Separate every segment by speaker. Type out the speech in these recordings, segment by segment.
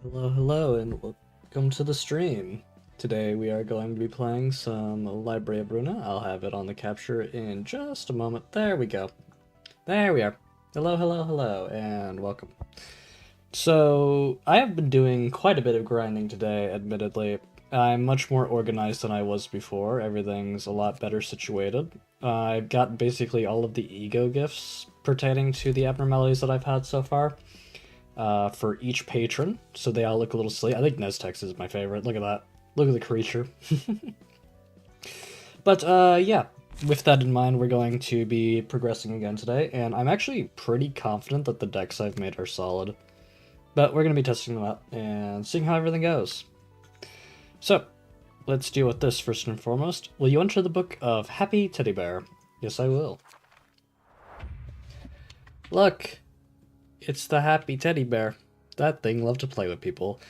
Speaker 1: Hello, hello, and welcome to the stream. Today we are going to be playing some Library of Ruina. I'll have it on the capture in just a moment. There we go. There we are. Hello, hello, hello, and welcome. So, I have been doing quite a bit of grinding today, admittedly. I'm much more organized than I was before. Everything's a lot better situated. I've got basically all of the ego gifts pertaining to the abnormalities that I've had so far for each patron, so they all look a little silly. I think Neztex is my favorite. Look at that. Look at the creature. But yeah, with that in mind, we're going to be progressing again today, and I'm actually pretty confident that the decks I've made are solid. But we're going to be testing them out and seeing how everything goes. So, let's deal with this first and foremost. Will you enter the book of Happy Teddy Bear? Yes, I will. Look, it's the Happy Teddy Bear. That thing loved to play with people.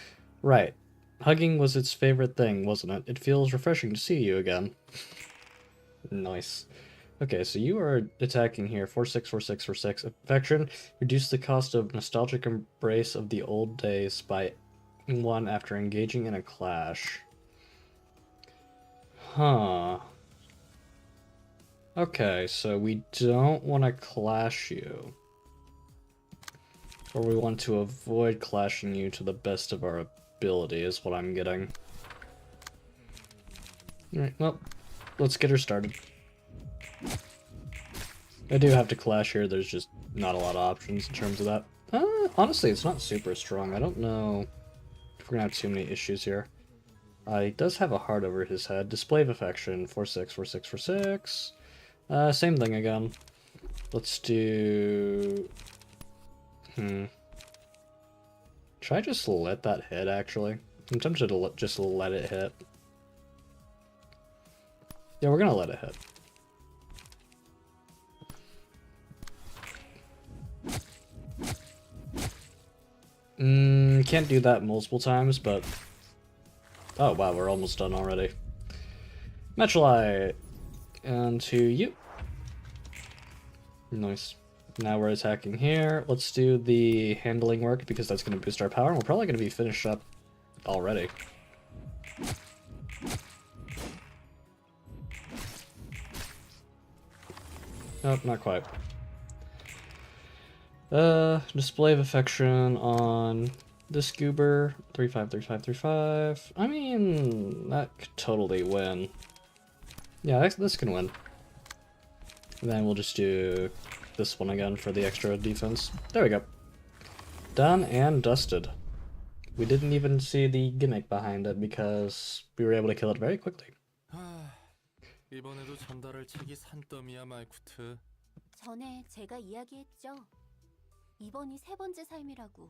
Speaker 1: Right. Hugging was its favorite thing, wasn't it? It feels refreshing to see you again. Nice. Okay, so you are attacking here. 4/6, 4/6, 4/6. Affection. Reduce the cost of nostalgic embrace of the old days by 1 after engaging in a clash. Huh. Okay, so we don't want to clash you. Or we want to avoid clashing you to the best of our ability, is what I'm getting. Alright, well, let's get her started. I do have to clash here, there's just not a lot of options in terms of that. Honestly, it's not super strong. I don't know if we're gonna have too many issues here. He does have a heart over his head. Display of affection, 4/6, 4/6, 4/6. Same thing again. Let's do... Should I just let that hit, actually? I'm tempted to just let it hit. Yeah, we're gonna let it hit. Can't do that multiple times, but... Oh, wow, we're almost done already. Metrolite! And to you. Nice. Now we're attacking here. Let's do the handling work, because that's going to boost our power, and we're probably going to be finished up already. Nope, not quite. Display of affection on this goober. 3/5, 3/5, 3/5. I mean, that could totally win. Yeah, this can win. And then we'll just do this one again for the extra defense. There we go. Done and dusted. We didn't even see the gimmick behind it because we were able to kill it very quickly.
Speaker 2: 이번에도 전달할 책이 산더미야, 마이쿠트.
Speaker 3: 전에 제가 이야기했죠. 이번이 세 번째 삶이라고.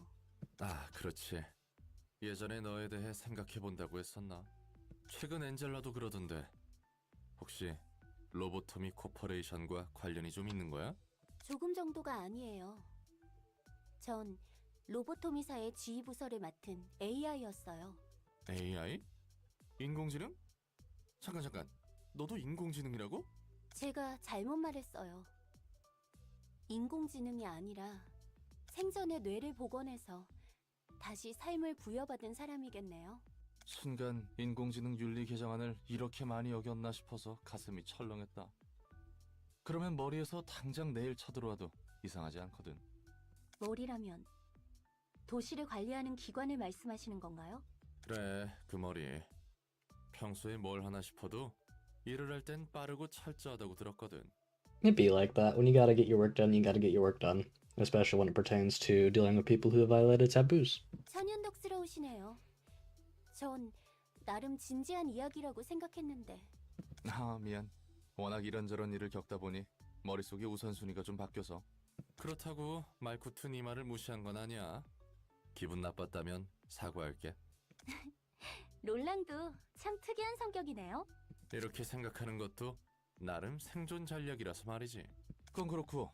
Speaker 2: 아, 그렇지. 예전에 너에 대해 생각해본다고 했었나? 최근 엔젤라도 그러던데. 혹시 로보토미 코퍼레이션과 관련이 좀 있는 거야?
Speaker 3: 조금 정도가 아니에요. 전 로보토미사의 지휘부서를 맡은 AI였어요.
Speaker 2: AI? 인공지능? 잠깐. 너도 인공지능이라고?
Speaker 3: 제가 잘못 말했어요. 인공지능이 아니라 생전의 뇌를 복원해서 다시 삶을 부여받은 사람이겠네요.
Speaker 2: 순간 인공지능 윤리 개정안을 이렇게 많이 어겼나 싶어서 가슴이 철렁했다. 그러면 머리에서 당장 내일 쳐들어와도 이상하지 않거든.
Speaker 3: 머리라면 도시를 관리하는 기관을 말씀하시는 건가요?
Speaker 2: 그래, 그 머리. 평소에 뭘 하나 싶어도 일을 할 땐 빠르고 철저하다고 들었거든.
Speaker 1: It'd be like that. When you gotta get your work done, you gotta get your work done. Especially when it pertains to dealing with people who have violated taboos.
Speaker 3: 천연덕스러우시네요. 전 나름 진지한 이야기라고 생각했는데.
Speaker 2: 아, 미안. 워낙 이런저런 일을 겪다 보니 머릿속에 우선순위가 좀 바뀌어서. 그렇다고 마이쿠트 네 말을 무시한 건 아니야. 기분 나빴다면 사과할게.
Speaker 3: 롤랑도 참 특이한 성격이네요.
Speaker 2: 이렇게 생각하는 것도 나름 생존 전략이라서 말이지. 그건 그렇고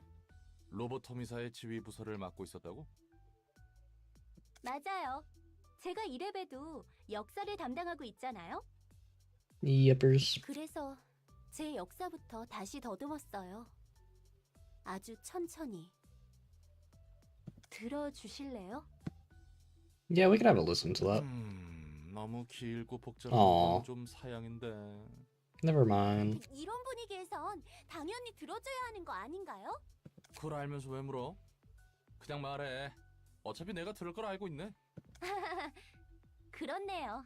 Speaker 2: 로보토미사의 지휘 부서를 맡고 있었다고?
Speaker 3: 맞아요. 제가 이래봬도 역사를 담당하고 있잖아요.
Speaker 1: Yippers.
Speaker 3: 그래서 제 역사부터 다시 더듬었어요. 아주 천천히. 들어주실래요?
Speaker 1: Yeah, we could have a listen to that.
Speaker 2: 너무 길고 복잡한
Speaker 1: Aw.
Speaker 2: 건 좀 사양인데.
Speaker 1: Never mind.
Speaker 3: 이런 분위기에선 당연히 들어줘야 하는 거 아닌가요?
Speaker 2: 그걸 알면서 왜 물어? 그냥 말해. 어차피 내가 들을 걸 알고 있네.
Speaker 3: 그렇네요.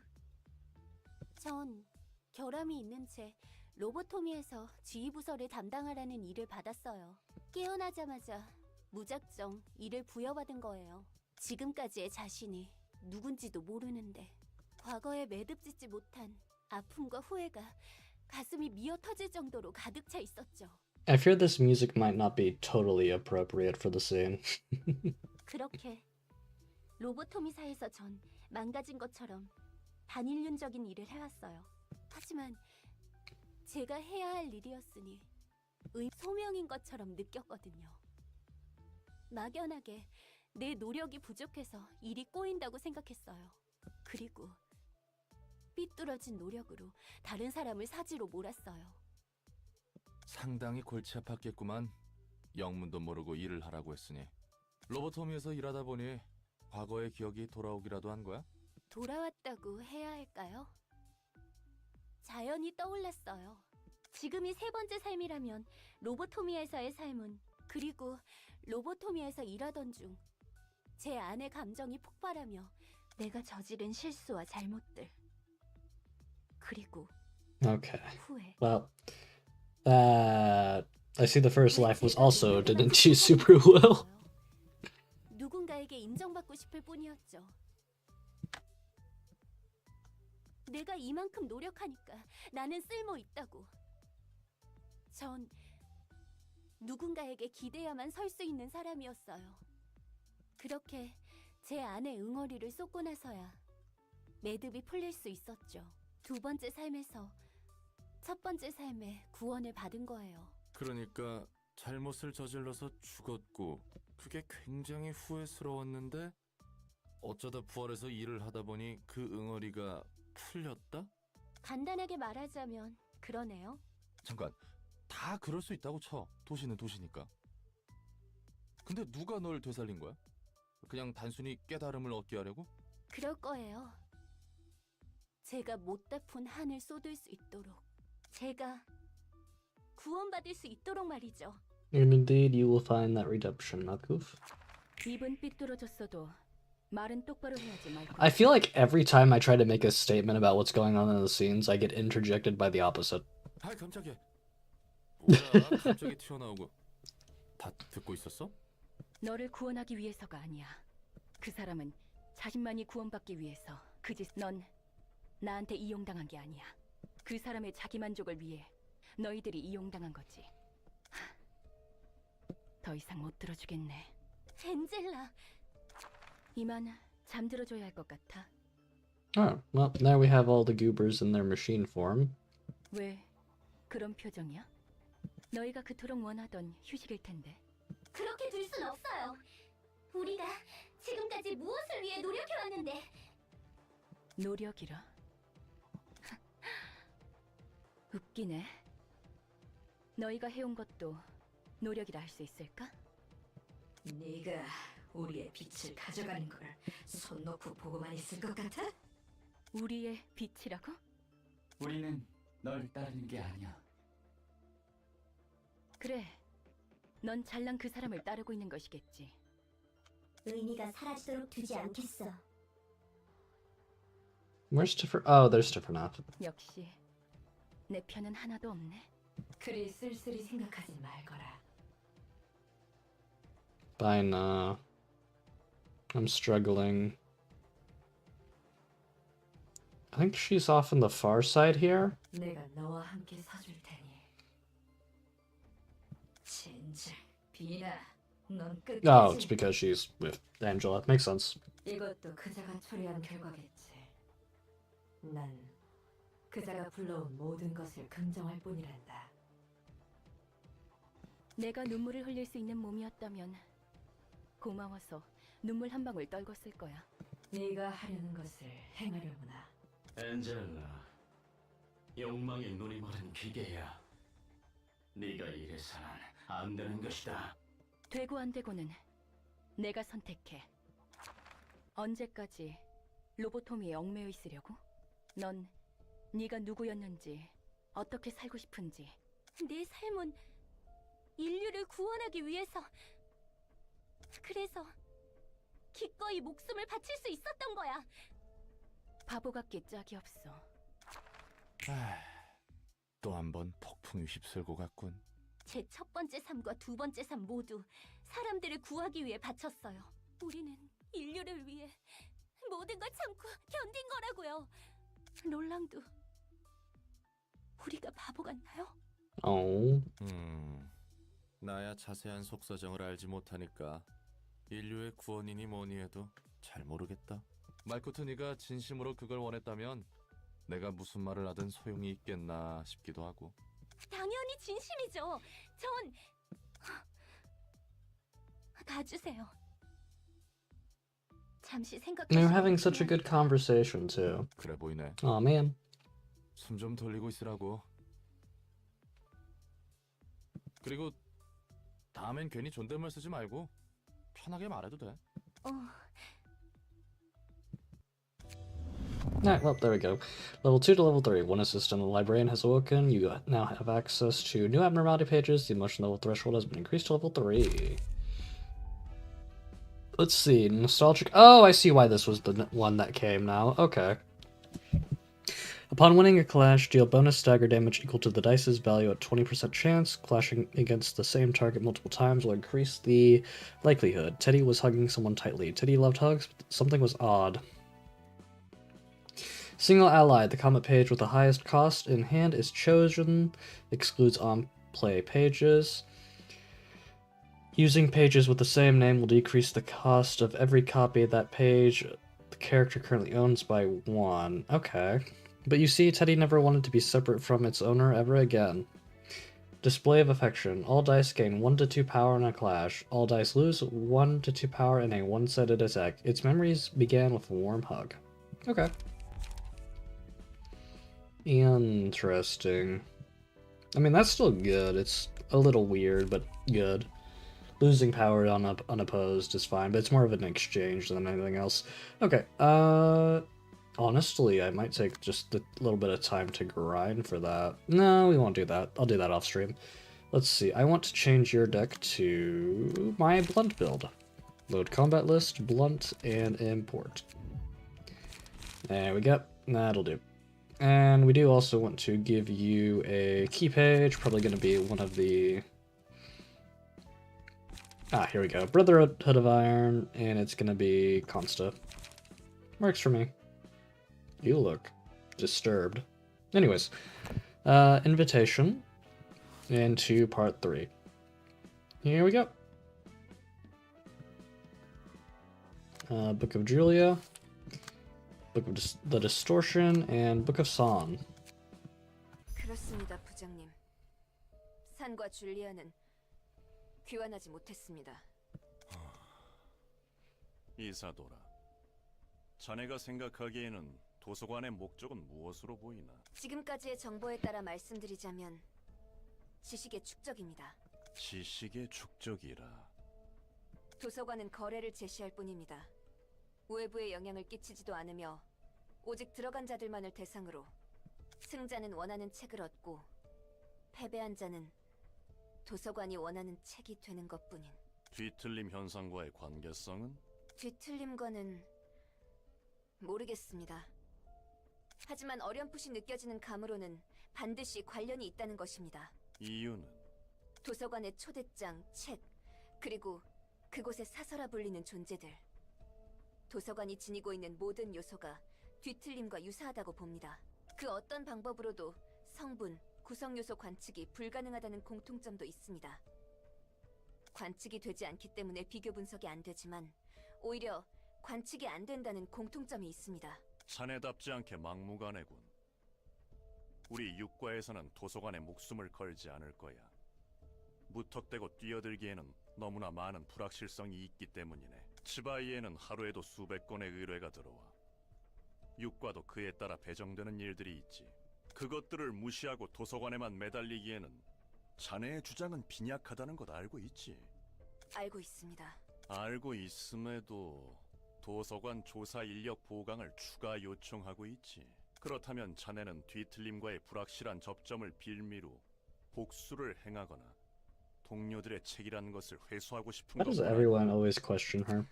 Speaker 3: 전 결함이 있는 채 로보토미에서 지휘부서를 담당하라는 일을 받았어요. 깨어나자마자 무작정 일을 부여받은 거예요. 지금까지의 자신이 누군지도 모르는데 과거에 매듭짓지 못한 아픔과 후회가 가슴이 미어 터질 정도로 가득 차 있었죠.
Speaker 1: I fear this music might not be totally appropriate for the scene.
Speaker 3: 그렇게 로보토미사에서 전 망가진 것처럼 반인륜적인 일을 해왔어요. 하지만 제가 해야 할 일이었으니 소명인 것처럼 느꼈거든요. 막연하게 내 노력이 부족해서 일이 꼬인다고 생각했어요. 그리고 삐뚤어진 노력으로 다른 사람을 사지로 몰았어요.
Speaker 2: 상당히 골치 아팠겠구만. 영문도 모르고 일을 하라고 했으니. 로보토미에서 일하다 보니 과거의 기억이 돌아오기라도 한 거야?
Speaker 3: 돌아왔다고 해야 할까요? 자연히 떠올랐어요. 지금이 세 번째 삶이라면 로보토미에서의 삶은, 그리고 로보토미에서 일하던 중 제 안의 감정이 폭발하며 내가 저지른 실수와 잘못들, 그리고
Speaker 1: Okay.
Speaker 3: 후회.
Speaker 1: Well, I see the first life was also didn't do super well.
Speaker 3: 누군가에게 인정받고 싶을 뿐이었죠. 내가 이만큼 노력하니까 나는 쓸모 있다고. 전 누군가에게 기대야만 설 수 있는 사람이었어요. 그렇게 제 안에 응어리를 쏟고 나서야 매듭이 풀릴 수 있었죠. 두 번째 삶에서 첫 번째 삶의 구원을 받은 거예요.
Speaker 2: 그러니까 잘못을 저질러서 죽었고 그게 굉장히 후회스러웠는데 어쩌다 부활해서 일을 하다 보니 그 응어리가 풀렸다?
Speaker 3: 간단하게 말하자면 그러네요.
Speaker 2: 잠깐, 다 그럴 수 있다고 쳐. 도시는 도시니까. 근데 누가 널 되살린 거야? 그냥 단순히 깨달음을 얻게 하려고?
Speaker 3: 그럴 거예요. 제가 못다 푼 한을 쏟을 수 있도록, 제가 구원받을 수 있도록 말이죠.
Speaker 1: And indeed, you will find that redemption, Malkuf.
Speaker 4: 입은 삐뚤어졌어도 말은 똑바로 해야지 말고.
Speaker 1: I feel like every time I try to make a statement about what's going on in the scenes, I get interjected by the opposite.
Speaker 2: 아이 깜짝이야. 뭐야 갑자기 튀어나오고. 다 듣고 있었어?
Speaker 4: 너를 구원하기 위해서가 아니야. 그 사람은 자신만이 구원받기 위해서 넌 나한테 이용당한 게 아니야. 그 사람의 자기 만족을 위해 너희들이 이용당한 거지. 더 이상 못 들어주겠네.
Speaker 3: 엔젤라,
Speaker 4: 이만 잠들어줘야 할 것 같아.
Speaker 1: Oh, well, now we have all the goobers in their machine form.
Speaker 4: 왜 그런 표정이야? 너희가 그토록 원하던 휴식일 텐데.
Speaker 3: 그렇게 둘 순 없어요. 우리가 지금까지 무엇을 위해 노력해왔는데.
Speaker 4: 노력이라? 웃기네. 너희가 해온 것도 노력이라 할 수 있을까?
Speaker 5: 네가 우리의 빛을 가져가는 걸 손 놓고 보고만 있을 것 같아?
Speaker 4: 우리의 빛이라고?
Speaker 6: 우리는 널 따르는 게 아니야.
Speaker 4: 그래. 넌 잘난 그 사람을 따르고 있는 것이겠지.
Speaker 3: 의미가 사라지도록 두지 않겠어.
Speaker 1: Where's Stiffer? Oh, there's Stiffer now.
Speaker 4: 역시 내 편은 하나도 없네.
Speaker 5: 그리 쓸쓸히 생각하지 말거라.
Speaker 1: Bye, nah. I'm struggling. I think she's off on the far side here.
Speaker 5: 내가 너와 함께 서줄 테니. 진짜 비나, 넌 끝까지.
Speaker 1: Oh, it's because she's with Angela. Makes sense.
Speaker 5: 이것도 그자가 초래한 결과겠지. 난 그자가 불러온 모든 것을 긍정할 뿐이란다.
Speaker 4: 내가 눈물을 흘릴 수 있는 몸이었다면 고마워서 눈물 한 방울 떨궜을 거야.
Speaker 5: 네가 하려는 것을 행하려구나.
Speaker 6: 엔젤라, 욕망의 눈이 멀은 기계야. 네가 이래서는 안 되는 것이다.
Speaker 4: 되고 안 되고는 내가 선택해. 언제까지 로보토미에 얽매여 있으려고? 넌 네가 누구였는지, 어떻게 살고 싶은지,
Speaker 3: 내 삶은 인류를 구원하기 위해서, 그래서 기꺼이 목숨을 바칠 수 있었던 거야.
Speaker 4: 바보 같기 짝이 없어.
Speaker 2: 또 한 번 폭풍이 휩쓸고 갔군.
Speaker 3: 제 첫 번째 삶과 두 번째 삶 모두 사람들을 구하기 위해 바쳤어요. 우리는 인류를 위해 모든 걸 참고 견딘 거라고요. 롤랑도 우리가 바보 같나요?
Speaker 1: Oh.
Speaker 2: 나야 자세한 속사정을 알지 못하니까 인류의 구원이니 뭐니 해도 잘 모르겠다. 말 끝은 네가 진심으로 그걸 원했다면 내가 무슨 말을 하든 소용이 있겠나 싶기도 하고.
Speaker 3: 당연히 진심이죠. 전 가주세요. 잠시
Speaker 1: They're having
Speaker 3: 생각하시고
Speaker 1: such a good conversation too.
Speaker 2: 그래 보이네.
Speaker 1: Oh man.
Speaker 2: 숨 좀 돌리고 있으라고. 그리고 다음엔 괜히 존댓말 쓰지 말고 편하게 말해도 돼.
Speaker 1: Alright, well, there we go. Level 2 to level 3. One assistant and the librarian has awoken. You now have access to new abnormality pages. The emotion level threshold has been increased to level 3. Let's see. Nostalgic. Oh, I see why this was the one that came now. Okay. Upon winning a clash, deal bonus stagger damage equal to the dice's value at 20% chance. Clashing against the same target multiple times will increase the likelihood. Teddy was hugging someone tightly. Teddy loved hugs, but something was odd. Single ally. The combat page with the highest cost in hand is chosen. Excludes on-play pages. Using pages with the same name will decrease the cost of every copy of that page the character currently owns by 1. Okay. But you see, Teddy never wanted to be separate from its owner ever again. Display of affection. All dice gain 1 to 2 power in a clash. All dice lose 1 to 2 power in a one-sided attack. Its memories began with a warm hug. Okay. Interesting. I mean, that's still good. It's a little weird, but good. Losing power unopposed is fine, but it's more of an exchange than anything else. Okay, honestly, I might take just a little bit of time to grind for that. No, we won't do that. I'll do that off stream. Let's see. I want to change your deck to my blunt build. Load combat list, blunt, and import. There we go. That'll do. And we do also want to give you a key page, probably going to be one of the... Ah, here we go. Brotherhood of Iron, and it's going to be Consta. Works for me. You look disturbed. Anyways, invitation into part 3. Here we go. Book of Julia, Book of the Distortion, and Book of Son.
Speaker 3: 그렇습니다, 부장님. 산과 줄리아는 귀환하지 못했습니다.
Speaker 7: 이사도라, 자네가 생각하기에는 도서관의 목적은 무엇으로 보이나?
Speaker 3: 지금까지의 정보에 따라 말씀드리자면 지식의 축적입니다.
Speaker 7: 지식의 축적이라.
Speaker 3: 도서관은 거래를 제시할 뿐입니다. 외부에 영향을 끼치지도 않으며 오직 들어간 자들만을 대상으로 승자는 원하는 책을 얻고 패배한 자는 도서관이 원하는 책이 되는 것뿐인.
Speaker 7: 뒤틀림 현상과의 관계성은?
Speaker 3: 뒤틀림과는 모르겠습니다. 하지만 어렴풋이 느껴지는 감으로는 반드시 관련이 있다는 것입니다.
Speaker 7: 이유는?
Speaker 3: 도서관의 초대장, 책, 그리고 그곳에 사서라 불리는 존재들. 도서관이 지니고 있는 모든 요소가 뒤틀림과 유사하다고 봅니다. 그 어떤 방법으로도 성분, 구성 요소 관측이 불가능하다는 공통점도 있습니다. 관측이 되지 않기 때문에 비교 분석이 안 되지만 오히려 관측이 안 된다는 공통점이 있습니다.
Speaker 7: 자네답지 않게 막무가내군. 우리 육과에서는 도서관에 목숨을 걸지 않을 거야. 무턱대고 뛰어들기에는 너무나 많은 불확실성이 있기 때문이네. 치바이에는 하루에도 수백 건의 의뢰가 들어와. 육과도 그에 따라 배정되는 일들이 있지. 그것들을 무시하고 도서관에만 매달리기에는 자네의 주장은 빈약하다는 것 알고 있지?
Speaker 3: 알고 있습니다.
Speaker 7: 알고 있음에도 도서관 조사 인력 보강을 추가 요청하고 있지. 그렇다면 자네는 뒤틀림과의 불확실한 접점을 빌미로 복수를 행하거나 동료들의 책이라는 것을 회수하고 싶은
Speaker 1: Why does
Speaker 7: 거구나.
Speaker 1: everyone always question her?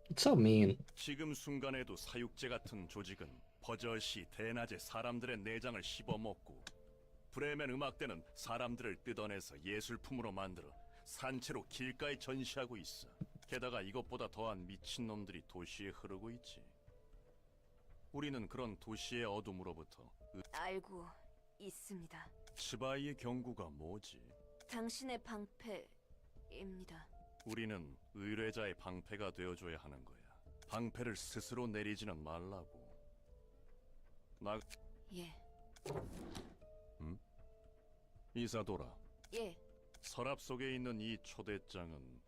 Speaker 1: It's so mean.
Speaker 7: 지금 순간에도 사육제 같은 조직은 버젓이 대낮에 사람들의 내장을 씹어먹고 브레멘 음악대는 사람들을 뜯어내서 예술품으로 만들어 산채로 길가에 전시하고 있어. 게다가 이것보다 더한 미친놈들이 도시에 흐르고 있지. 우리는 그런 도시의 어둠으로부터
Speaker 3: 알고 있습니다.
Speaker 7: 치바이의 경고가 뭐지?
Speaker 3: 당신의 방패입니다.
Speaker 7: 우리는 의뢰자의 방패가 되어줘야 하는 거야. 방패를 스스로 내리지는 말라고. 나
Speaker 3: 예,
Speaker 7: 이사도라.
Speaker 3: 예.
Speaker 7: 서랍 속에 있는 이 초대장은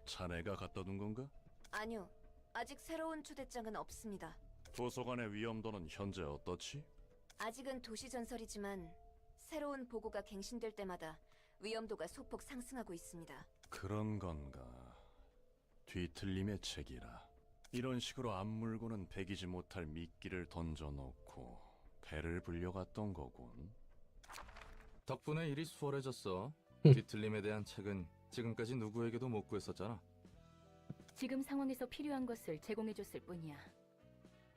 Speaker 7: 자네가 갖다 둔 건가?
Speaker 3: 아니요. 아직 새로운 초대장은 없습니다.
Speaker 7: 도서관의 위험도는 현재 어떻지?
Speaker 3: 아직은 도시 전설이지만 새로운 보고가 갱신될 때마다 위험도가 소폭 상승하고 있습니다.
Speaker 7: 그런 건가. 뒤틀림의 책이라. 이런 식으로 앞물고는 배기지 못할 미끼를 던져놓고 배를 불려갔던 거군.
Speaker 2: 덕분에 일이 수월해졌어.
Speaker 1: 흠.
Speaker 2: 뒤틀림에 대한 책은 지금까지 누구에게도 못 구했었잖아.
Speaker 4: 지금 상황에서 필요한 것을 제공해줬을 뿐이야.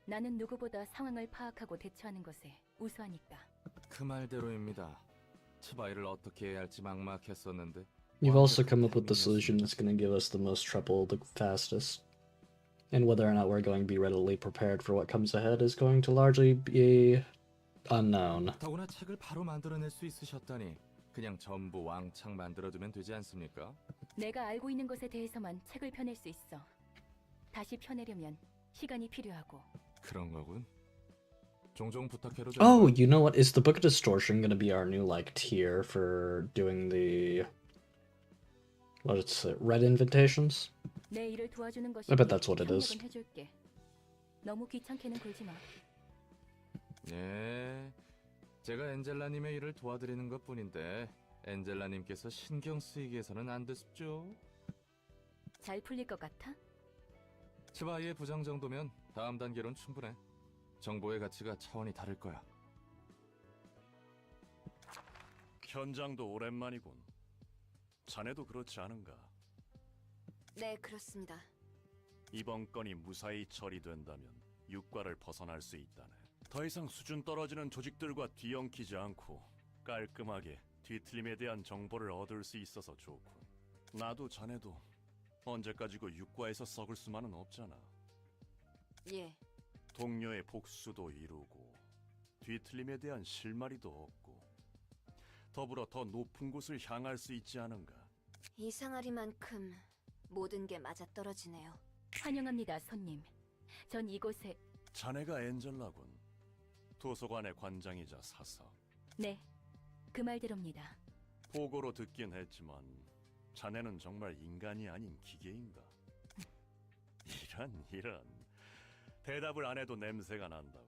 Speaker 4: 나는 누구보다 상황을 파악하고 대처하는 것에 우수하니까.
Speaker 2: 그 말대로입니다. 치바이를 어떻게 해야 할지 막막했었는데.
Speaker 1: You've also come up with the solution that's going to give us the most trouble the fastest. And whether or not we're going to be readily prepared for what comes ahead is going to largely be unknown.
Speaker 2: 더구나 책을 바로 만들어낼 수 있으셨다니. 그냥 전부 왕창 만들어두면 되지 않습니까?
Speaker 4: 내가 알고 있는 것에 대해서만 책을 펴낼 수 있어. 다시 펴내려면 시간이 필요하고.
Speaker 2: 그런 거군. 종종 부탁해도
Speaker 1: Oh, you know what? Is the Book of Distortion going to be our new, like, tier for doing the... what is it? Red invitations?
Speaker 4: 내 일을 도와주는 것이
Speaker 1: I bet that's what it is.
Speaker 4: 협력은 해줄게. 너무 귀찮게는 굴지 마.
Speaker 2: 네, 제가 엔젤라님의 일을 도와드리는 것뿐인데 엔젤라님께서 신경 쓰이게 해서는 안 됐죠?
Speaker 4: 잘 풀릴 것 같아?
Speaker 2: 치바이의 부장 정도면 다음 단계론 충분해. 정보의 가치가 차원이 다를 거야.
Speaker 7: 현장도 오랜만이군. 자네도 그렇지 않은가?
Speaker 3: 네, 그렇습니다.
Speaker 7: 이번 건이 무사히 처리된다면 육과를 벗어날 수 있다네. 더 이상 수준 떨어지는 조직들과 뒤엉키지 않고 깔끔하게 뒤틀림에 대한 정보를 얻을 수 있어서 좋군. 나도 자네도 언제까지고 육과에서 썩을 수만은 없잖아.
Speaker 3: 예,
Speaker 7: 동료의 복수도 이루고 뒤틀림에 대한 실마리도 얻고 더불어 더 높은 곳을 향할 수 있지 않은가.
Speaker 3: 이상하리만큼 모든 게 맞아떨어지네요.
Speaker 4: 환영합니다, 손님. 전 이곳에...
Speaker 7: 자네가 엔젤라군. 도서관의 관장이자 사서.
Speaker 4: 네, 그 말대로입니다.
Speaker 7: 보고로 듣긴 했지만 자네는 정말 인간이 아닌 기계인가? 이런 대답을 안 해도 냄새가 난다고.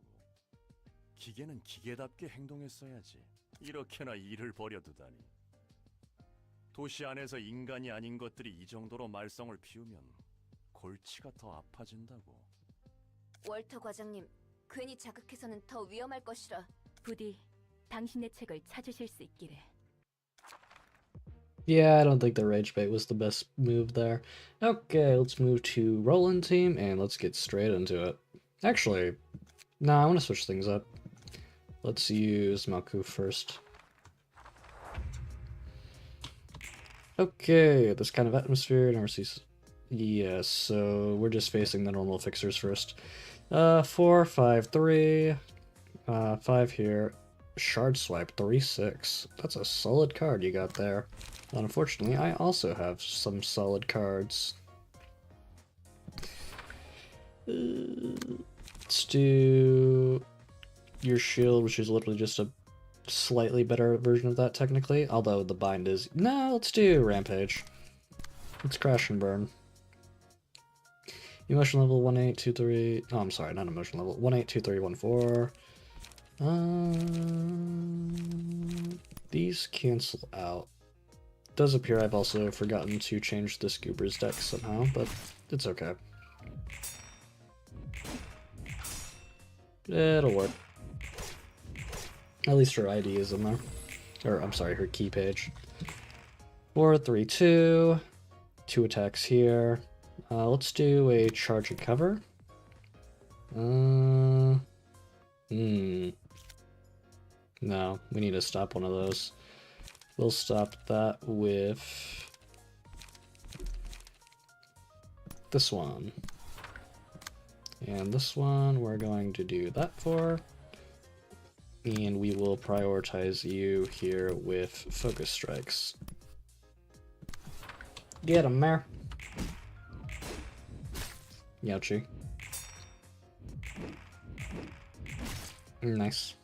Speaker 7: 기계는 기계답게 행동했어야지. 이렇게나 일을 버려두다니. 도시 안에서 인간이 아닌 것들이 이 정도로 말썽을 피우면 골치가 더 아파진다고.
Speaker 3: 월터 과장님, 괜히 자극해서는 더 위험할 것이라.
Speaker 4: 부디 당신의 책을 찾으실 수 있기를.
Speaker 1: Yeah, I don't think the rage bait was the best move there. Okay, let's move to Roland team, and let's get straight into it. Actually, nah, I want to switch things up. Let's use Maku first. Okay, this kind of atmosphere never sees. Yes, so we're just facing the normal fixers first. 4, 5, 3, 5 here. Shard swipe 3/6. That's a solid card you got there. Unfortunately, I also have some solid cards. Let's do your shield, which is literally just a slightly better version of that technically, although the bind is... No, let's do Rampage. Let's crash and burn. Emotion level 1823... Oh, I'm sorry, not emotion level. 182314. These cancel out. Does appear I've also forgotten to change this Goober's deck somehow, but it's okay. It'll work. At least her ID is in there. Or, I'm sorry, her key page. 4, 3, 2. 2 attacks here. Let's do a charge and cover. No, we need to stop one of those. We'll stop that with this one. And this one we're going to do that for. And we will prioritize you here with focus strikes. Get him there. Youchie. Nice.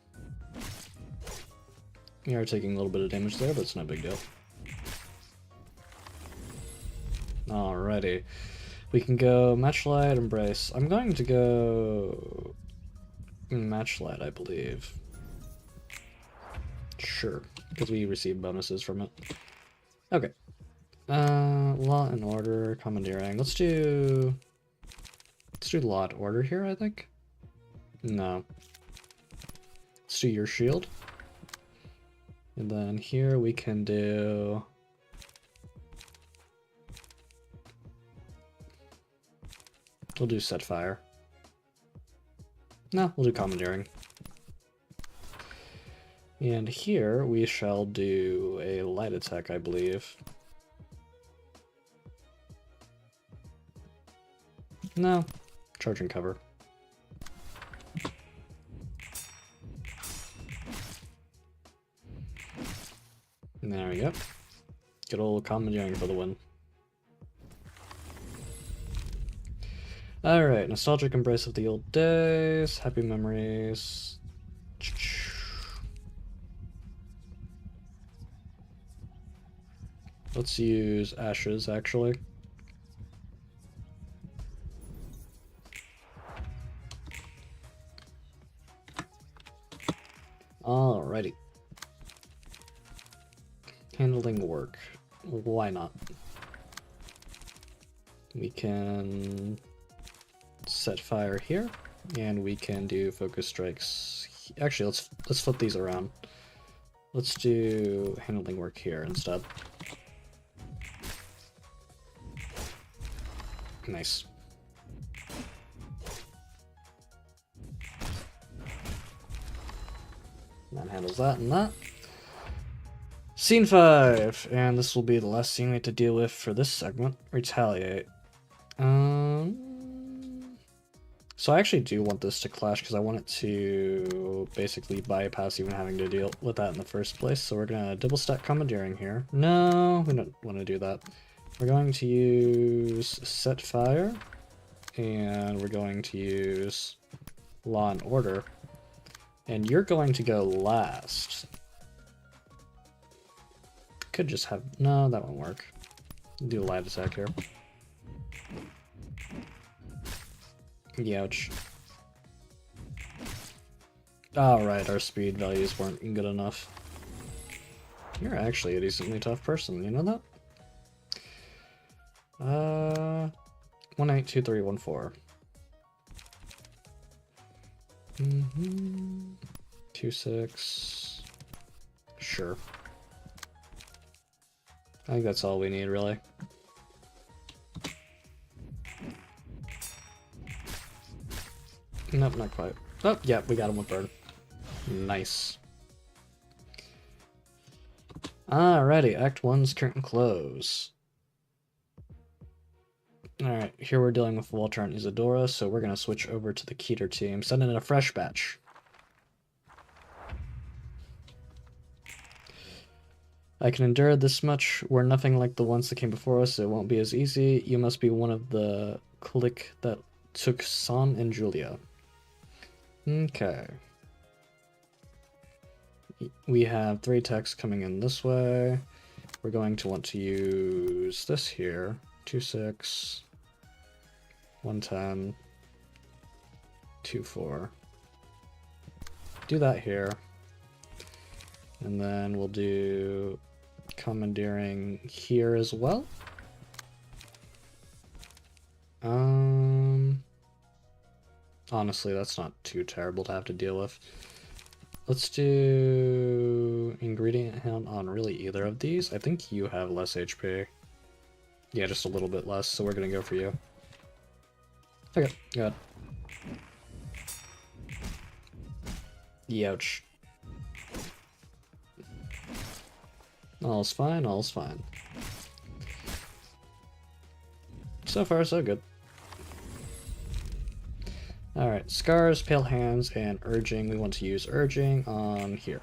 Speaker 1: We are taking a little bit of damage there, but it's no big deal. Alrighty. We can go Matchlight, Embrace. I'm going to go Matchlight, I believe. Sure, because we receive bonuses from it. Okay. Law and Order, Commandeering. Let's do Law and Order here, I think. No. Let's do your shield. And then here we can do... We'll do Set Fire. No, we'll do Commandeering. And here we shall do a light attack, I believe. No, charge and cover. And there we go. Good old Commandeering for the win. Alright, Nostalgic Embrace of the Old Days, Happy Memories. Let's use Ashes, actually. Alrighty. Handling work. Why not? We can set fire here, and we can do focus strikes. Actually, let's flip these around. Let's do handling work here instead. Nice. That handles that and that. Scene 5, and this will be the last scene we have to deal with for this segment. Retaliate. So I actually do want this to clash because I want it to basically bypass even having to deal with that in the first place. So we're gonna double stack Commandeering here. No, we don't want to do that. We're going to use Set Fire, and we're going to use Law and Order, and you're going to go last. Could just have... no, that won't work. Do a light attack here. Youch. Alright, our speed values weren't good enough. You're actually a decently tough person, you know that? 182314. 26. Sure. I think that's all we need, really. Nope, not quite. Oh, yeah, we got him with burn. Nice. Alrighty, Act 1's curtain close. Alright, here we're dealing with Walter and Isadora, so we're gonna switch over to the Keter team. Send in a fresh batch. I can endure this much. We're nothing like the ones that came before us, so it won't be as easy. You must be one of the clique that took San and Julia. Okay. We have 3 attacks coming in this way. We're going to want to use this here. 2-6, 110, 2-4. Do that here. And then we'll do Commandeering here as well. Honestly, that's not too terrible to have to deal with. Let's do ingredient hunt on really either of these. I think you have less HP. Yeah, just a little bit less, so we're gonna go for you. Okay, good. Youch. All's fine, all's fine. So far, so good. Alright, scars, pale hands, and urging. We want to use urging on here.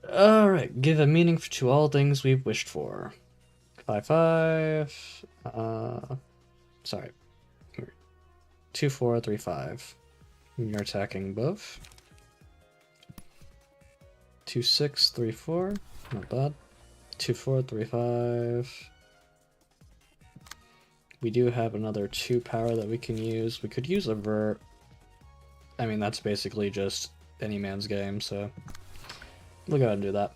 Speaker 1: Alright, give a meaning to all things we've wished for. 5-5. Sorry. 2-4-3-5. You're attacking both. 2-6-3-4. Not bad. 2-4-3-5. We do have another 2 power that we can use. We could use avert. I mean, that's basically just any man's game, so we'll go ahead and do that.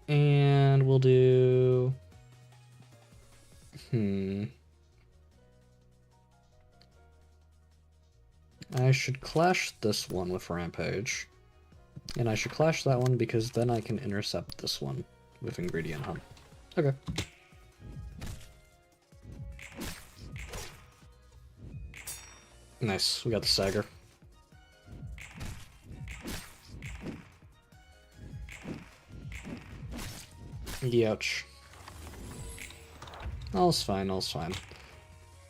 Speaker 1: And we'll do... I should clash this one with Rampage. And I should clash that one because then I can intercept this one with Ingredient Hunt. Okay. Nice, we got the stagger. Youch. All's fine, all's fine.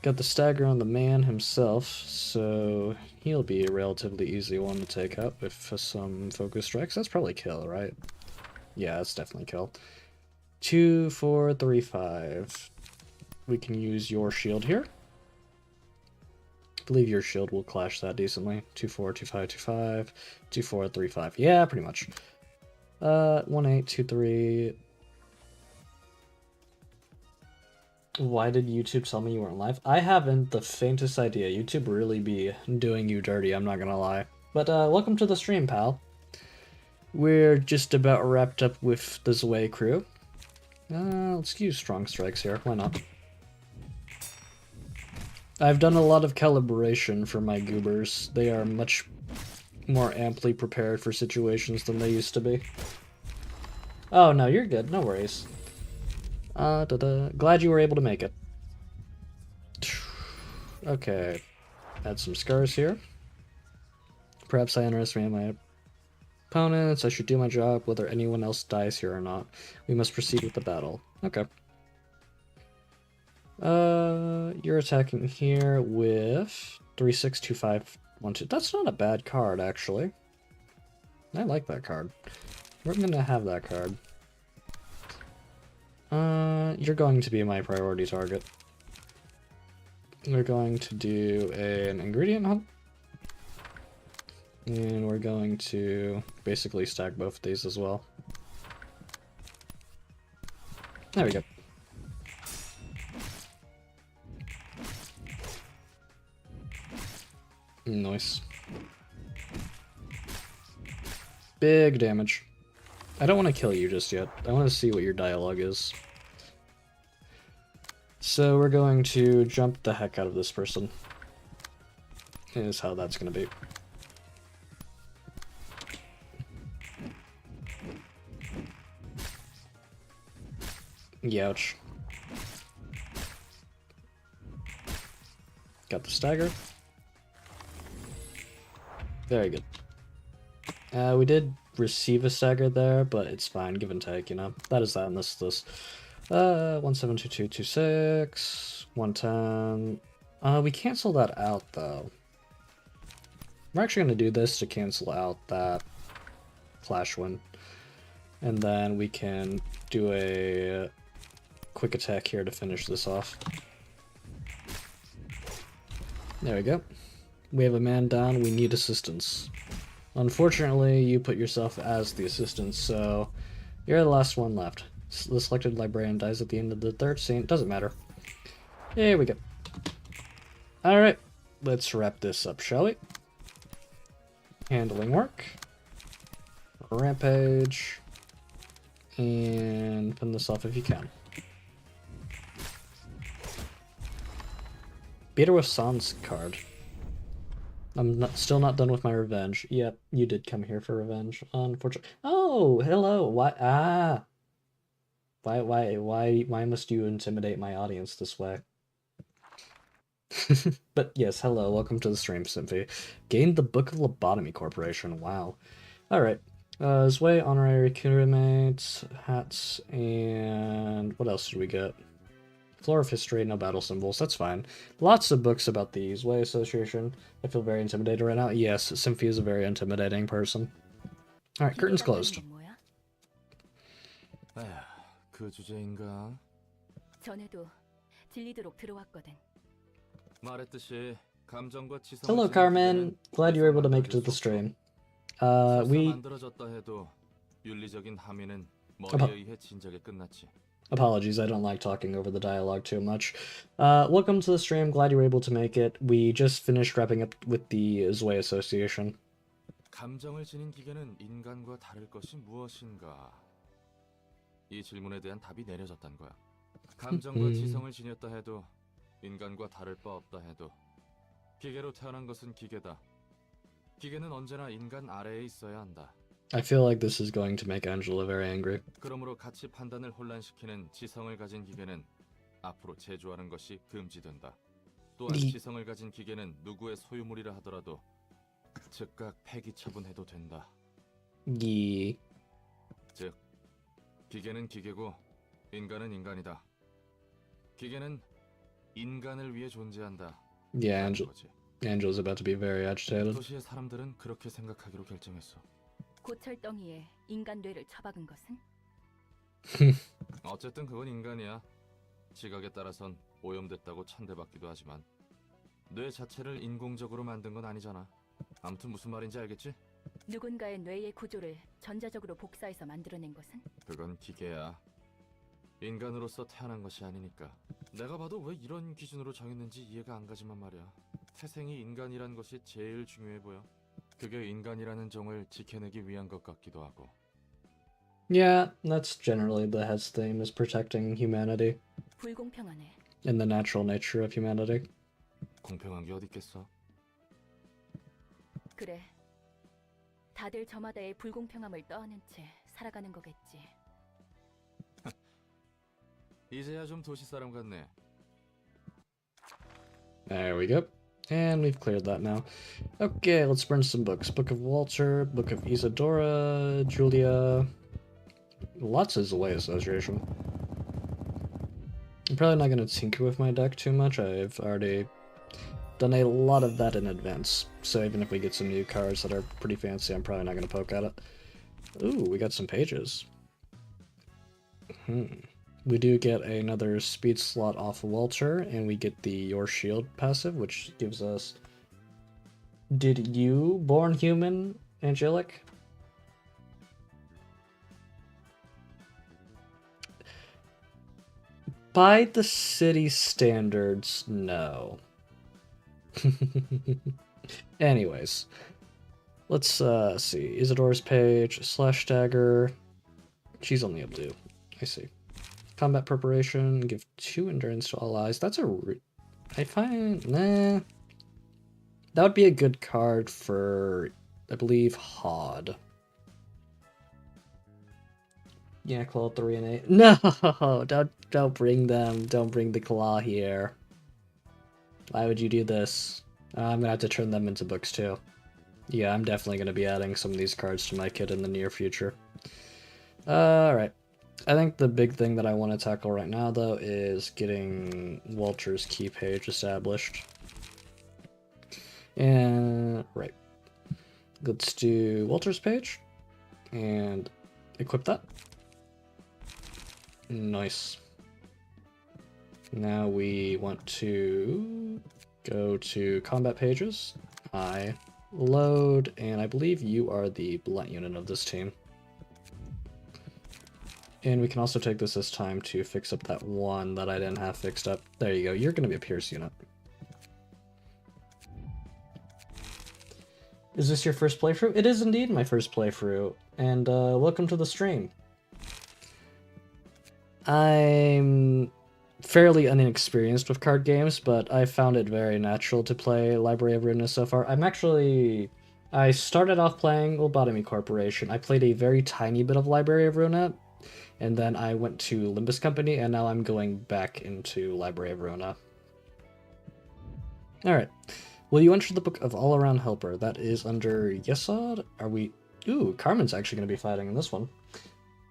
Speaker 1: Got the stagger on the man himself, so he'll be a relatively easy one to take out with some focus strikes. That's probably kill, right? Yeah, that's definitely kill. 2-4-3-5. We can use your shield here. I believe your shield will clash that decently. 2-4-2-5-2-5. 2-4-3-5. Yeah, pretty much. 1-8-2-3. Why did YouTube tell me you weren't live? I haven't the faintest idea. YouTube really be doing you dirty, I'm not gonna lie. But welcome to the stream, pal. We're just about wrapped up with the Zwei crew. Let's use strong strikes here, why not? I've done a lot of calibration for my goobers. They are much more amply prepared for situations than they used to be. Oh no, you're good, no worries. Glad you were able to make it. Okay, add some scars here. Perhaps I underestimated my opponents. I should do my job whether anyone else dies here or not. We must proceed with the battle. Okay. You're attacking here with 3-6-2-5-1-2. That's not a bad card, actually. I like that card. We're gonna have that card. You're going to be my priority target. We're going to do an ingredient hunt. And we're going to basically stack both of these as well. There we go. Nice. Big damage. I don't want to kill you just yet. I want to see what your dialogue is. So we're going to jump the heck out of this person. Is how that's going to be. Youch. Got the stagger. Very good. We did receive a stagger there, but it's fine, give and take, you know. That is that, and this is this. 172226, 110. We cancel that out though. We're actually gonna do this to cancel out that flash one. And then we can do a quick attack here to finish this off. There we go. We have a man down, we need assistance. Unfortunately, you put yourself as the assistant, so you're the last one left. The selected librarian dies at the end of the third scene. Doesn't matter. Here we go. Alright, let's wrap this up, shall we? Handling work. Rampage. And pin this off if you can. Beat her with Sans card. I'm still not done with my revenge. Yep, you did come here for revenge. Unfortunately. Oh, hello. Why? Why must you intimidate my audience this way? But yes, hello. Welcome to the stream, Symphy. Gained the Book of Lobotomy Corporation. Wow. All right. Zwei, honorary crewmates, hats, and what else did we get? Floor of History, no battle symbols, that's fine. Lots of books about the Zwei Association. I feel very intimidated right now. Yes, Symphy is a very intimidating person. Alright, curtains closed.
Speaker 2: 에휴, 그 주제인가?
Speaker 4: 전에도 질리도록 들어왔거든.
Speaker 2: 말했듯이 감정과 지성을
Speaker 1: Hello,
Speaker 2: 지닌
Speaker 1: Carmen.
Speaker 2: 기계는
Speaker 1: Glad you were able to
Speaker 2: 예상만
Speaker 1: make it to
Speaker 2: 가질
Speaker 1: the
Speaker 2: 수 없어.
Speaker 1: stream.
Speaker 2: 설사
Speaker 1: We
Speaker 2: 만들어졌다 해도 윤리적인 함의는 머리에 의해 진작에 끝났지.
Speaker 1: apologies, I don't like talking over the dialogue too much. Welcome to the stream. Glad you were able to make it. We just finished wrapping up with the Zwei Association.
Speaker 2: 감정을 지닌 기계는 인간과 다를 것이 무엇인가? 이 질문에 대한 답이 내려졌단 거야. 감정과 지성을 지녔다 해도 인간과 다를 바 없다 해도 기계로 태어난 것은 기계다. 기계는 언제나 인간 아래에 있어야 한다.
Speaker 1: I feel like this is going to make Angela very angry.
Speaker 2: 그러므로 가치 판단을 혼란시키는 지성을 가진 기계는 앞으로 제조하는 것이 금지된다. 또한 지성을 가진 기계는 누구의 소유물이라 하더라도 즉각 폐기 처분해도 된다.
Speaker 1: Yeah.
Speaker 2: 즉, 기계는 기계고 인간은 인간이다. 기계는 인간을 위해 존재한다.
Speaker 1: Yeah, Angela's about to be very agitated.
Speaker 2: 도시의 사람들은 그렇게 생각하기로 결정했어.
Speaker 4: 고철덩이에 인간 뇌를 처박은 것은?
Speaker 2: 어쨌든 그건 인간이야. 지각에 따라선 오염됐다고 천대받기도 하지만 뇌 자체를 인공적으로 만든 건 아니잖아. 아무튼 무슨 말인지 알겠지?
Speaker 4: 누군가의 뇌의 구조를 전자적으로 복사해서 만들어낸 것은?
Speaker 2: 그건 기계야. 인간으로서 태어난 것이 아니니까. 내가 봐도 왜 이런 기준으로 정했는지 이해가 안 가지만 말이야. 태생이 인간이란 것이 제일 중요해 보여. 그게 인간이라는 종을 지켜내기 위한 것 같기도 하고.
Speaker 1: Yeah, that's generally the head's theme, is protecting humanity
Speaker 4: 불공평하네.
Speaker 1: and the natural nature of humanity.
Speaker 2: 공평한 게 어디 있겠어?
Speaker 4: 그래. 다들 저마다의 불공평함을 떠안은 채 살아가는 거겠지.
Speaker 2: 이제야 좀 도시 사람 같네.
Speaker 1: There we go. And we've cleared that now. Okay, let's burn some books. Book of Walter, Book of Isadora, Julia. Lots of Zwei Association. I'm probably not going to tinker with my deck too much. I've already done a lot of that in advance. So even if we get some new cards that are pretty fancy, I'm probably not going to poke at it. Ooh, we got some pages. We do get another speed slot off of Walter, and we get the Your Shield passive, which gives us... Did you born human, Angelic? By the city standards, no. Anyways, let's see. Isadora's page, slash dagger. She's only up to, I see. Combat preparation, give 2 endurance to all allies. That's I find, nah. That would be a good card for, I believe, Hod. Yeah, Claw 3 and 8. No, don't bring them. Don't bring the Claw here. Why would you do this? I'm gonna have to turn them into books too. Yeah, I'm definitely gonna be adding some of these cards to my kit in the near future. Alright. I think the big thing that I want to tackle right now, though, is getting Walter's key page established. And, right. Let's do Walter's page. And equip that. Nice. Now we want to go to combat pages. I load, and I believe you are the blunt unit of this team. And we can also take this as time to fix up that one that I didn't have fixed up. There you go, you're going to be a Pierce unit. Is this your first playthrough? It is indeed my first playthrough, and welcome to the stream. I'm fairly inexperienced with card games, but I found it very natural to play Library of Ruina so far. I started off playing Lobotomy Corporation. I played a very tiny bit of Library of Ruina, and then I went to Limbus Company, and now I'm going back into Library of Ruina. Alright. Will you enter the Book of All-Around Helper? That is under Yesod? Are we... Ooh, Carmen's actually going to be fighting in this one.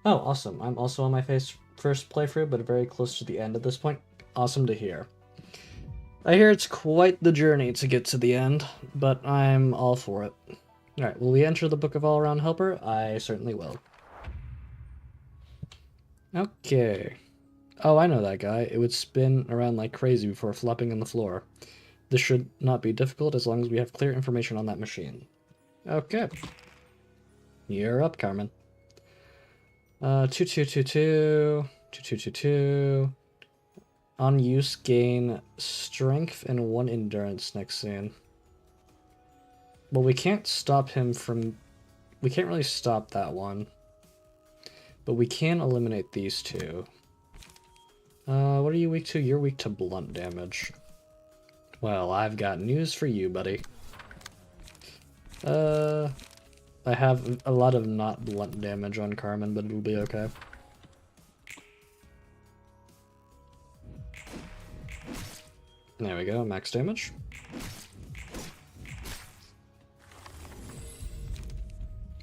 Speaker 1: Oh, awesome. I'm also on my first playthrough, but very close to the end at this point. Awesome to hear. I hear it's quite the journey to get to the end, but I'm all for it. Alright, will we enter the Book of All-Around Helper? I certainly will. Okay. Oh, I know that guy. It would spin around like crazy before flopping on the floor. This should not be difficult as long as we have clear information on that machine. Okay. You're up, Carmen. 2222, 2222. On use, gain strength and 1 endurance next scene. Well, we can't stop him from... We can't really stop that one. But we can eliminate these two. What are you weak to? You're weak to blunt damage. Well, I've got news for you, buddy. I have a lot of not blunt damage on Carmen, but it'll be okay. There we go, max damage.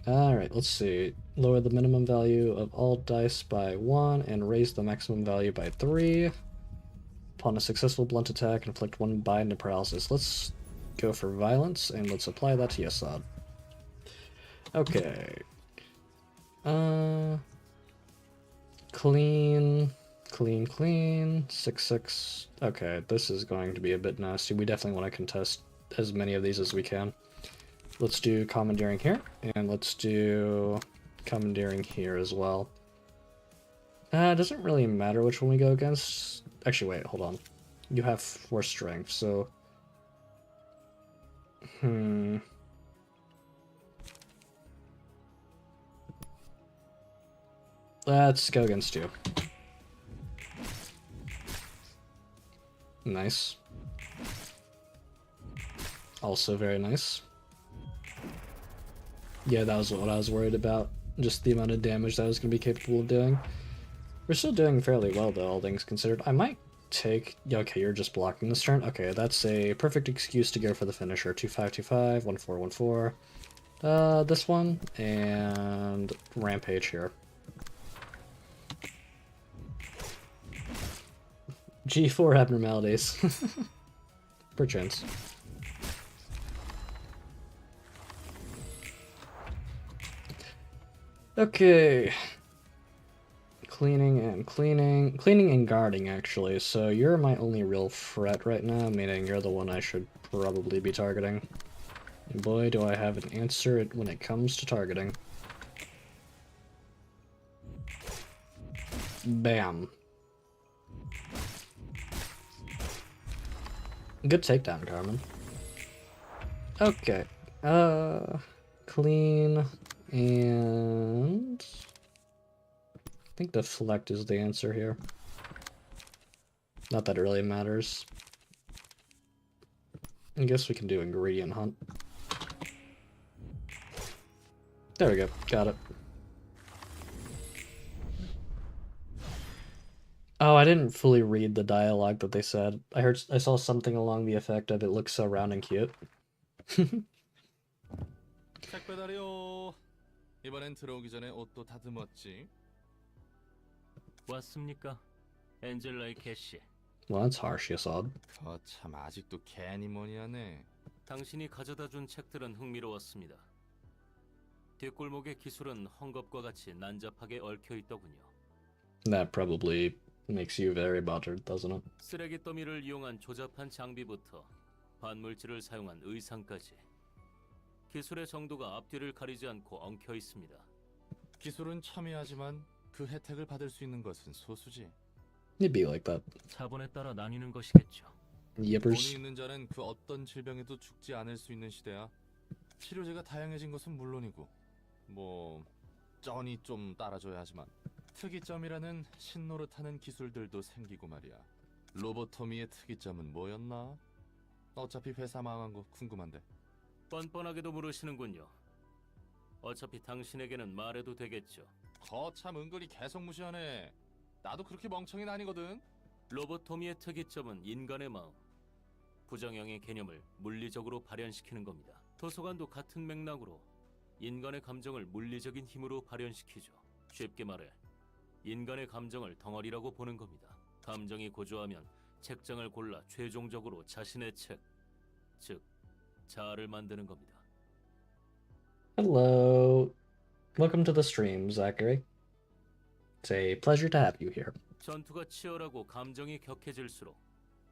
Speaker 1: Alright, let's see. Lower the minimum value of all dice by 1 and raise the maximum value by 3. Upon a successful blunt attack, inflict 1 bind and paralysis. Let's go for violence and let's apply that to Yesod. Okay. Clean. 6/6. Okay, this is going to be a bit nasty. We definitely want to contest as many of these as we can. Let's do commandeering here, and let's do commandeering here as well. It doesn't really matter which one we go against. Actually, wait, hold on. You have 4 strength, so... Let's go against you. Nice. Also very nice. Yeah, that was what I was worried about. Just the amount of damage that I was going to be capable of doing. We're still doing fairly well, though, all things considered. I might take... Yeah, okay, you're just blocking this turn. Okay, that's a perfect excuse to go for the finisher. 2525, 1414. This one, and Rampage here. G4 abnormalities. Perchance. Okay. Cleaning and guarding, actually. So you're my only real threat right now, meaning you're the one I should probably be targeting. And boy, do I have an answer when it comes to targeting. Bam. Good takedown, Carmen. Okay. Clean and... I think deflect is the answer here. Not that it really matters. I guess we can do ingredient hunt. There we go. Got it. Oh, I didn't fully read the dialogue that they said. I saw something along the effect of it looks so round and cute.
Speaker 2: 책 배달이요. 이번엔 들어오기 전에 옷도 다듬었지.
Speaker 6: 왔습니까? 엔젤라의 캐시.
Speaker 1: Well, that's harsh, Yesod.
Speaker 2: 참 아직도 괜히 뭐니 하네.
Speaker 6: 당신이 가져다 준 책들은 흥미로웠습니다. 뒷골목의 기술은 헝겊과 같이 난잡하게 얽혀 있더군요.
Speaker 1: That probably makes you very bothered, doesn't it?
Speaker 6: 쓰레기 더미를 이용한 조잡한 장비부터 반물질을 사용한 의상까지 기술의 정도가 앞뒤를 가리지 않고 엉켜 있습니다.
Speaker 2: 기술은 첨예하지만 그 혜택을 받을 수 있는 것은 소수지.
Speaker 1: It'd be like that.
Speaker 6: 자본에 따라 나뉘는 것이겠죠.
Speaker 1: Yippers.
Speaker 2: 돈이 있는 자는 그 어떤 질병에도 죽지 않을 수 있는 시대야. 치료제가 다양해진 것은 물론이고 뭐 쩐이 좀 따라줘야 하지만 특이점이라는 신노릇하는 기술들도 생기고 말이야. 로보토미의 특이점은 뭐였나? 어차피 회사 망한 거 궁금한데.
Speaker 6: 뻔뻔하게도 물으시는군요. 어차피 당신에게는 말해도 되겠죠.
Speaker 2: 거참 은근히 계속 무시하네. 나도 그렇게 멍청이는 아니거든.
Speaker 6: 로보토미의 특이점은 인간의 마음, 부정형의 개념을 물리적으로 발현시키는 겁니다. 도서관도 같은 맥락으로 인간의 감정을 물리적인 힘으로 발현시키죠. 쉽게 말해 인간의 감정을 덩어리라고 보는 겁니다. 감정이 고조하면 책장을 골라 최종적으로 자신의 책, 즉 자아를 만드는 겁니다.
Speaker 1: Hello. Welcome to the stream, Zachary. It's a pleasure to have you here.
Speaker 6: 전투가 치열하고 감정이 격해질수록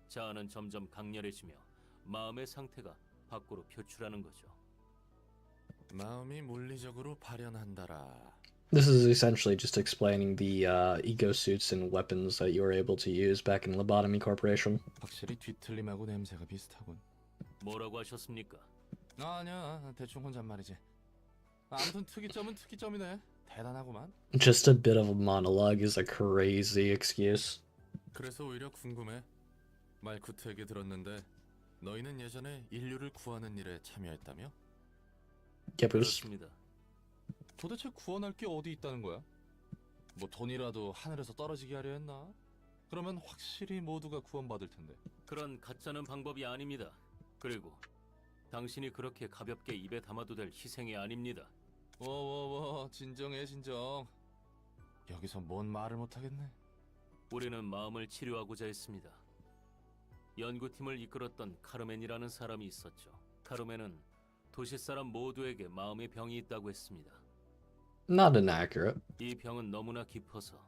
Speaker 6: 자아는 점점 강렬해지며 마음의 상태가 밖으로 표출하는 거죠.
Speaker 2: 마음이 물리적으로 발현한다라.
Speaker 1: This is essentially just explaining the ego suits and weapons that you were able to use back in Lobotomy Corporation.
Speaker 2: 확실히 뒤틀림하고 냄새가 비슷하군.
Speaker 6: 뭐라고 하셨습니까?
Speaker 2: 아니야, 대충 혼잣말이지. 아무튼 특이점은 특이점이네. 대단하구만.
Speaker 1: Just a bit of a monologue is a crazy excuse.
Speaker 2: 그래서 오히려 궁금해. 말쿠트 얘기 들었는데 너희는 예전에 인류를 구하는 일에 참여했다며?
Speaker 1: Gibbers.
Speaker 6: 그렇습니다.
Speaker 2: 도대체 구원할 게 어디 있다는 거야? 뭐 돈이라도 하늘에서 떨어지게 하려 했나? 그러면 확실히 모두가 구원받을 텐데.
Speaker 6: 그런 가짜는 방법이 아닙니다. 그리고 당신이 그렇게 가볍게 입에 담아도 될 희생이 아닙니다.
Speaker 2: 진정해 진정. 여기서 뭔 말을 못하겠네.
Speaker 6: 우리는 마음을 치료하고자 했습니다. 연구팀을 이끌었던 카르멘이라는 사람이 있었죠. 카르멘은 도시 사람 모두에게 마음의 병이 있다고 했습니다.
Speaker 1: Not inaccurate.
Speaker 6: 이 병은 너무나 깊어서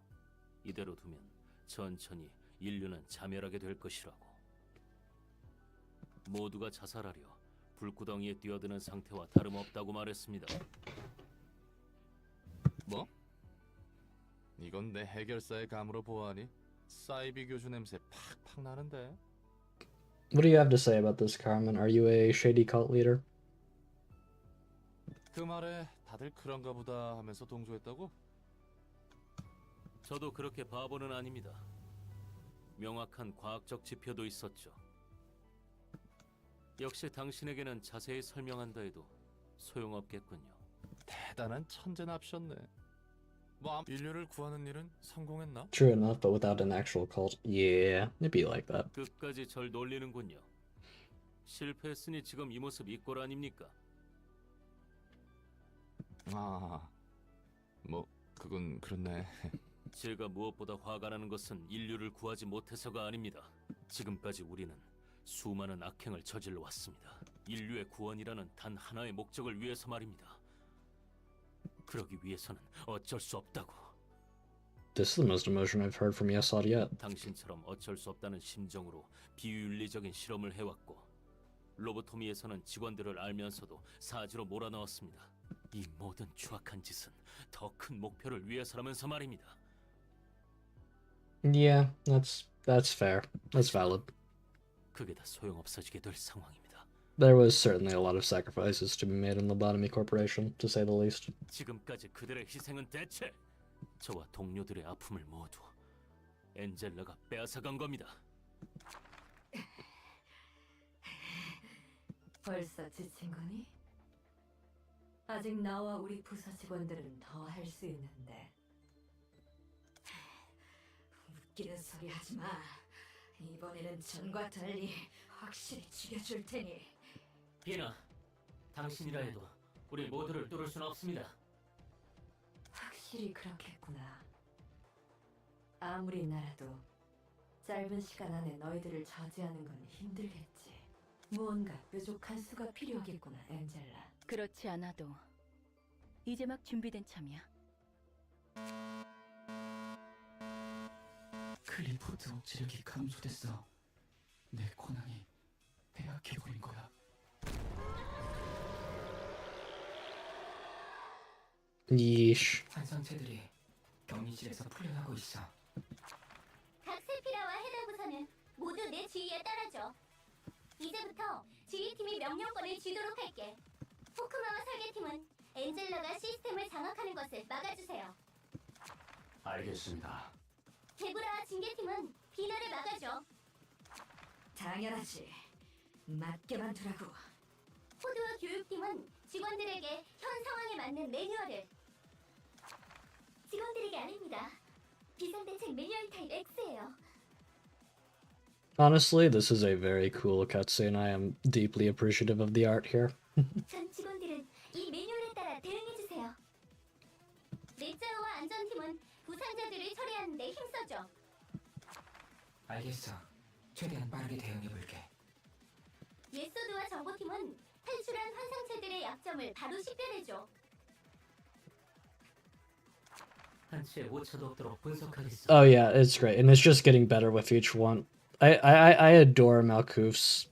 Speaker 6: 이대로 두면 천천히 인류는 자멸하게 될 것이라고. 모두가 자살하려 불구덩이에 뛰어드는 상태와 다름없다고 말했습니다.
Speaker 2: 뭐? 이건 내 해결사의 감으로 보아하니 사이비 교주 냄새 팍팍 나는데.
Speaker 1: What do you have to say about this, Carmen? Are you a shady cult leader?
Speaker 2: 그 말에 다들 그런가 보다 하면서 동조했다고?
Speaker 6: 저도 그렇게 바보는 아닙니다. 명확한 과학적 지표도 있었죠. 역시 당신에게는 자세히 설명한다 해도 소용없겠군요.
Speaker 2: 대단한 천재납셨네. 뭐 인류를 구하는 일은 성공했나?
Speaker 1: True enough, but without an actual cult. Yeah, it'd be like that.
Speaker 6: 끝까지 절 놀리는군요. 실패했으니 지금 이 모습 이꼴 아닙니까?
Speaker 2: 뭐 그건 그렇네.
Speaker 6: 제가 무엇보다 화가 나는 것은 인류를 구하지 못해서가 아닙니다. 지금까지 우리는 수많은 악행을 저질러 왔습니다. 인류의 구원이라는 단 하나의 목적을 위해서 말입니다. 그러기 위해서는 어쩔 수 없다고.
Speaker 1: This is the most emotion I've heard from Yesod yet.
Speaker 6: 당신처럼 어쩔 수 없다는 심정으로 비윤리적인 실험을 해왔고 로보토미에서는 직원들을 알면서도 사지로 몰아넣었습니다. 이 모든 추악한 짓은 더 큰 목표를 위해서라면서 말입니다.
Speaker 1: Yeah, that's fair. That's valid.
Speaker 6: 그게 다 소용없어지게 될 상황입니다.
Speaker 1: There was certainly a lot of sacrifices to be made in Lobotomy Corporation, to say the least.
Speaker 6: 지금까지 그들의 희생은 대체 저와 동료들의 아픔을 모두 엔젤라가 빼앗아간 겁니다.
Speaker 5: 벌써 지친 거니? 아직 나와 우리 부서 직원들은 더 할 수 있는데. 웃기는 소리 하지 마. 이번에는 전과 달리 확실히 죽여줄 테니.
Speaker 6: 비나, 당신이라 해도 우리 모두를 뚫을 수는 없습니다.
Speaker 5: 확실히 그렇겠구나. 아무리 나라도 짧은 시간 안에 너희들을 저지하는 건 힘들겠지. 무언가 뾰족한 수가 필요하겠구나, 엔젤라.
Speaker 4: 그렇지 않아도 이제 막 준비된 참이야.
Speaker 8: 클리포드 억지력이 감소됐어. 내 권한이 빼앗겨버린 거야.
Speaker 1: Yeesh.
Speaker 8: 환상체들이 격리실에서 풀려나고 있어.
Speaker 3: 각 세피라와 해당 부서는 모두 내 지휘에 따라줘. 이제부터 지휘팀이 명령권을 쥐도록 할게. 포크마와 설계팀은 엔젤라가 시스템을 장악하는 것을 막아주세요.
Speaker 8: 알겠습니다.
Speaker 3: 데브라와 징계팀은 비나를 막아줘.
Speaker 5: 당연하지. 맞게만 두라고.
Speaker 3: 코드와 교육팀은 직원들에게 현 상황에 맞는 매뉴얼을 직원들에게 아닙니다. 비상대책 매뉴얼 타입 X예요.
Speaker 1: Honestly, this is a very cool cutscene. I am deeply appreciative of the art here.
Speaker 3: 전 직원들은 이 매뉴얼에 따라 대응해주세요. 넷자우와 안전팀은 부상자들을 처리하는 데 힘써줘.
Speaker 8: 알겠어. 최대한 빠르게 대응해볼게.
Speaker 3: 예소드와 정보팀은 탈출한 환상체들의 약점을 바로 식별해줘.
Speaker 8: 한치의 오차도 없도록 분석하겠어.
Speaker 1: Oh yeah, it's great, and it's just getting better with each one. I adore Malkouf's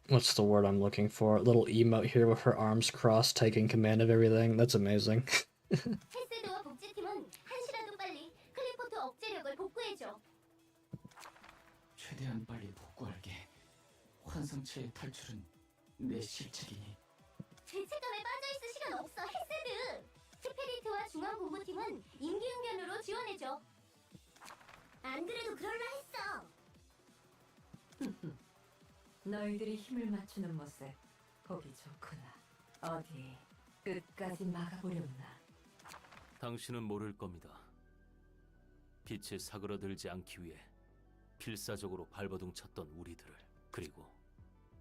Speaker 1: what's the word I'm looking for? Little emote here with her arms crossed, taking command of everything. That's amazing.
Speaker 3: 헬세드와 복지팀은 한시라도 빨리 클리포트 억제력을 복구해줘.
Speaker 8: 최대한 빨리 복구할게. 환상체의 탈출은 내 실책이니.
Speaker 3: 죄책감에 빠져있을 시간 없어, 헬세드! 스피리트와 중앙본부팀은 임기응변으로 지원해줘. 안 그래도 그럴라 했어.
Speaker 5: 너희들이 힘을 맞추는 모습 보기 좋구나. 어디 끝까지 막아보려나.
Speaker 6: 당신은 모를 겁니다. 빛에 사그러들지 않기 위해 필사적으로 발버둥 쳤던 우리들을, 그리고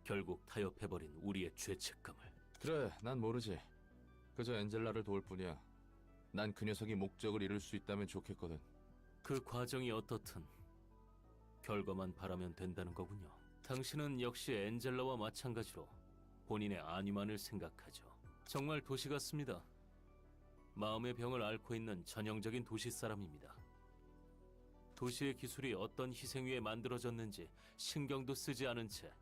Speaker 6: 결국 타협해버린 우리의 죄책감을.
Speaker 2: 그래, 난 모르지. 그저 엔젤라를 도울 뿐이야. 난 그 녀석이 목적을 이룰 수 있다면 좋겠거든.
Speaker 6: 그 과정이 어떻든 결과만 바라면 된다는 거군요. 당신은 역시 엔젤라와 마찬가지로 본인의 안위만을 생각하죠. 정말 도시 같습니다. 마음의 병을 앓고 있는 전형적인 도시 사람입니다. 도시의 기술이 어떤 희생 위에 만들어졌는지 신경도 쓰지 않은 채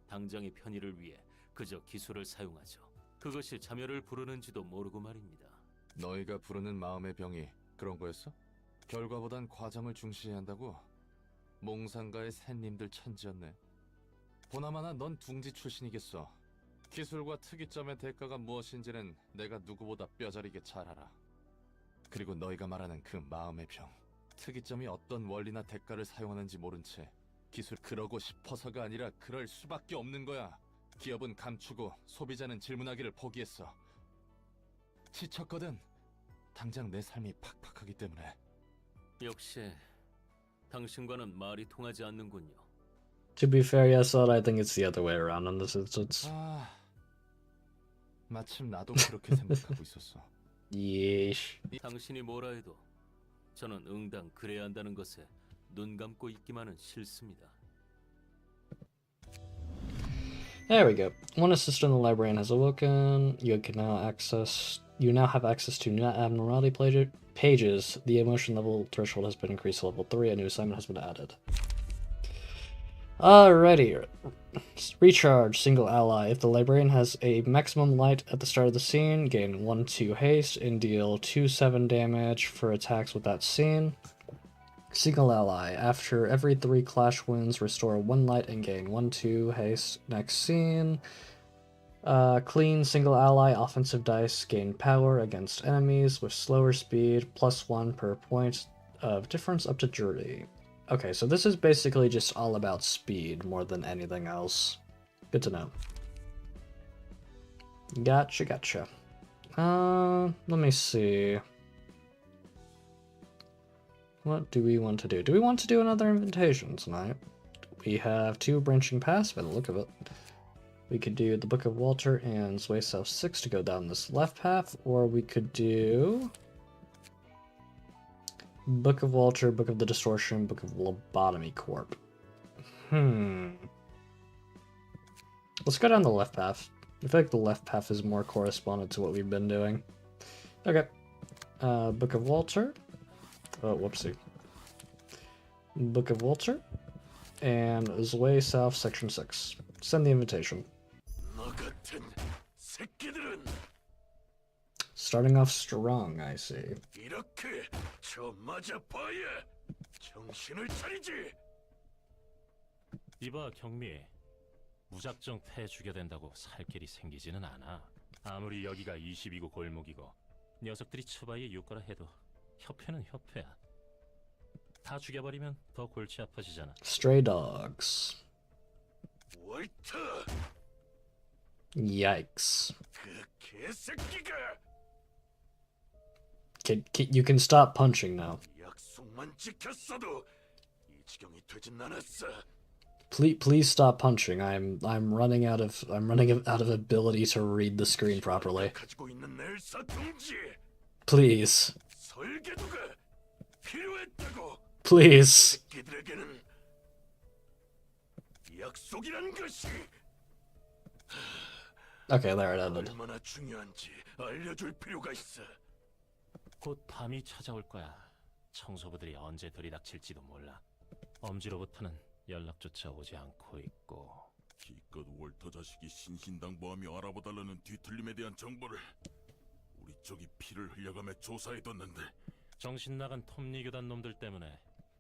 Speaker 6: 당장의 편의를 위해 그저 기술을 사용하죠. 그것이 자멸을 부르는지도 모르고 말입니다.
Speaker 2: 너희가 부르는 마음의 병이 그런 거였어? 결과보단 과정을 중시해야 한다고? 몽상가의 샌님들 천지였네. 보나마나 넌 둥지 출신이겠어. 기술과 특이점의 대가가 무엇인지는 내가 누구보다 뼈저리게 잘 알아. 그리고 너희가 말하는 그 마음의 병, 특이점이 어떤 원리나 대가를 사용하는지 모른 채 기술 그러고 싶어서가 아니라 그럴 수밖에 없는 거야. 기업은 감추고 소비자는 질문하기를 포기했어. 지쳤거든. 당장 내 삶이 팍팍하기 때문에.
Speaker 6: 역시 당신과는 말이 통하지 않는군요.
Speaker 1: To be fair, yes, I think it's the other way around in this instance.
Speaker 2: 아, 마침 나도 그렇게 생각하고 있었어.
Speaker 1: Yeesh.
Speaker 6: 당신이 뭐라 해도 저는 응당 그래야 한다는 것에 눈 감고 있기만은 싫습니다.
Speaker 1: There we go. One assistant in the librarian has awoken. You now have access to abnormality pages. The emotion level threshold has been increased to level 3. A new assignment has been added. Alrighty. Recharge single ally. If the librarian has a maximum light at the start of the scene, gain 1/2 haste and deal 2/7 damage for attacks with that scene. Single ally. After every 3 clash wins, restore 1 light and gain 1/2 haste. Next scene. Clean single ally. Offensive dice gain power against enemies with slower speed, +1 per point of difference up to jury. Okay, so this is basically just all about speed more than anything else. Good to know. Gotcha. Let me see. What do we want to do? Do we want to do another invitation tonight? We have 2 branching paths by the look of it. We could do the Book of Walter and Sway South 6 to go down this left path, or we could do Book of Walter, Book of the Distortion, Book of Lobotomy Corp. Let's go down the left path. I feel like the left path is more correspondent to what we've been doing. Okay. Book of Walter. Oh, whoopsie. Book of Walter. And Zway South, Section 6. Send the invitation. Starting off strong, I see.
Speaker 7: 이렇게 저 맞아봐야 정신을 차리지.
Speaker 9: 이봐 경미, 무작정 패 죽여 된다고 살 길이 생기지는 않아. 아무리 여기가 22구 골목이고 녀석들이 처바에 육거라 해도 협회는 협회야. 다 죽여버리면 더 골치 아파지잖아.
Speaker 1: Stray dogs.
Speaker 7: 월터,
Speaker 1: Yikes.
Speaker 7: 그 개새끼가
Speaker 1: You can stop punching now.
Speaker 7: 약속만 지켰어도 이 지경이 되진 않았어.
Speaker 1: Please stop punching. I'm running out of ability to read the screen properly.
Speaker 7: 가지고 있는 엘사 동지,
Speaker 1: Please.
Speaker 7: 설계도가 필요했다고.
Speaker 1: Please.
Speaker 7: 새끼들에게는 약속이란 것이
Speaker 1: Okay, there it ended.
Speaker 7: 얼마나 중요한지 알려줄 필요가 있어.
Speaker 9: 곧 밤이 찾아올 거야. 청소부들이 언제 들이닥칠지도 몰라. 엄지로부터는 연락조차 오지 않고 있고.
Speaker 7: 기껏 월터 자식이 신신당부하며 알아봐달라는 뒤틀림에 대한 정보를 우리 쪽이 피를 흘려가며 조사해뒀는데
Speaker 9: 정신 나간 톱니 교단 놈들 때문에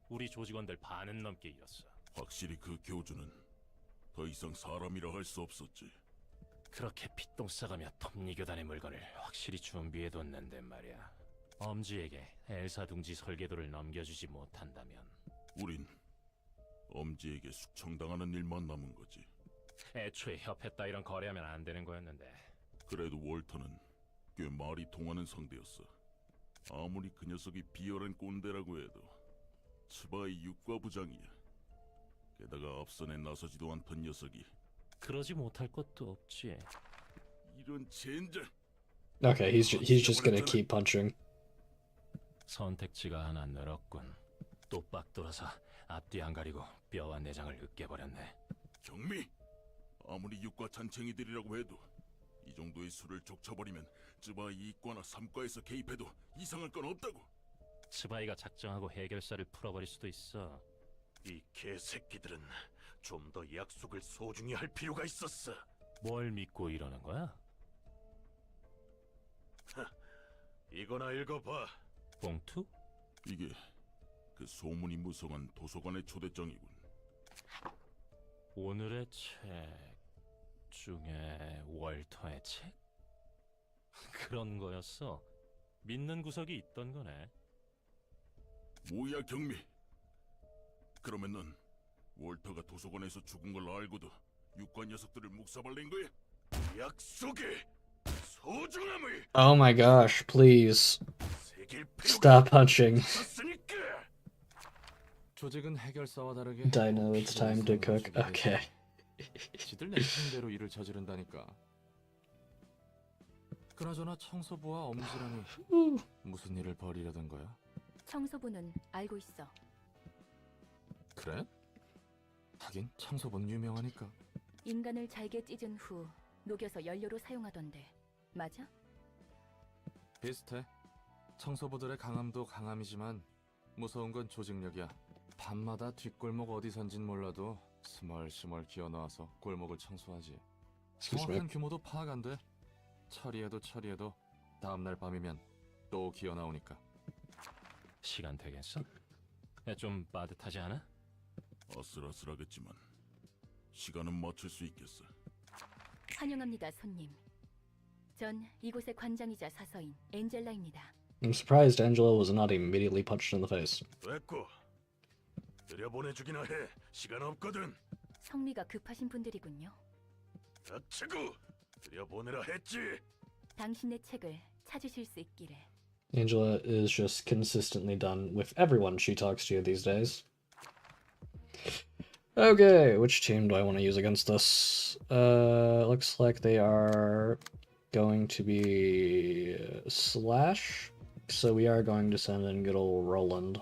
Speaker 9: 우리 조직원들 반은 넘게 잃었어.
Speaker 7: 확실히 그 교주는 더 이상 사람이라 할 수 없었지.
Speaker 9: 그렇게 핏똥 싸가며 톱니 교단의 물건을 확실히 준비해뒀는데 말이야. 엄지에게 엘사 둥지 설계도를 넘겨주지 못한다면
Speaker 7: 우린 엄지에게 숙청당하는 일만 남은 거지.
Speaker 9: 애초에 협회 따위랑 거래하면 안 되는 거였는데.
Speaker 7: 그래도 월터는 꽤 말이 통하는 상대였어. 아무리 그 녀석이 비열한 꼰대라고 해도 츠바의 육과부장이야. 게다가 앞선에 나서지도 않던 녀석이
Speaker 9: 그러지 못할 것도 없지.
Speaker 7: 이런 젠장.
Speaker 1: Okay, he's just gonna keep punching.
Speaker 9: 선택지가 하나 늘었군. 또빡 돌아서 앞뒤 안 가리고 뼈와 내장을 으깨버렸네.
Speaker 7: 경미, 아무리 육과 잔챙이들이라고 해도 이 정도의 수를 족쳐버리면 츠바 이과나 삼과에서 개입해도 이상할 건 없다고.
Speaker 9: 스바이가 작정하고 해결사를 풀어버릴 수도 있어.
Speaker 7: 이 개새끼들은 좀 더 약속을 소중히 할 필요가 있었어.
Speaker 9: 뭘 믿고 이러는 거야?
Speaker 7: 이거나 읽어봐.
Speaker 9: 봉투?
Speaker 7: 이게 그 소문이 무성한 도서관의 초대장이군.
Speaker 9: 오늘의 책 중에 월터의 책? 그런 거였어. 믿는 구석이 있던 거네.
Speaker 7: 뭐야 경미? 그러면 넌 월터가 도서관에서 죽은 걸 알고도 육관 녀석들을 묵사발낸 거야? 약속의 소중함을
Speaker 1: Oh my gosh, please.
Speaker 7: 새길 필요가
Speaker 1: Stop punching.
Speaker 7: 있었으니까.
Speaker 2: 조직은 해결사와 다르게
Speaker 1: Dino, it's time to cook. Okay.
Speaker 2: 지들 내통대로 일을 저지른다니까. 그나저나 청소부와 엄지랑이 무슨 일을 벌이려던 거야?
Speaker 4: 청소부는 알고 있어.
Speaker 2: 그래? 하긴 청소부는 유명하니까.
Speaker 4: 인간을 잘게 찢은 후 녹여서 연료로 사용하던데. 맞아?
Speaker 2: 비슷해. 청소부들의 강함도 강함이지만 무서운 건 조직력이야. 밤마다 뒷골목 어디선진 몰라도 스멀스멀 기어나와서 골목을 청소하지. 정확한 규모도 파악 안 돼. 처리해도 다음날 밤이면 또 기어나오니까.
Speaker 9: 시간 되겠어? 좀 빠듯하지 않아?
Speaker 7: 아슬아슬하겠지만 시간은 맞출 수 있겠어.
Speaker 4: 환영합니다, 손님. 전 이곳의 관장이자 사서인 엔젤라입니다.
Speaker 1: I'm surprised Angela was not immediately punched in the face.
Speaker 7: 됐고 들여보내주기나 해. 시간 없거든.
Speaker 4: 성미가 급하신 분들이군요.
Speaker 7: 닥치고 들여보내라 했지.
Speaker 4: 당신의 책을 찾으실 수 있기를.
Speaker 1: Angela is just consistently done with everyone she talks to these days. Okay, which team do I want to use against this? Looks like they are going to be Slash, so we are going to send in good old Roland.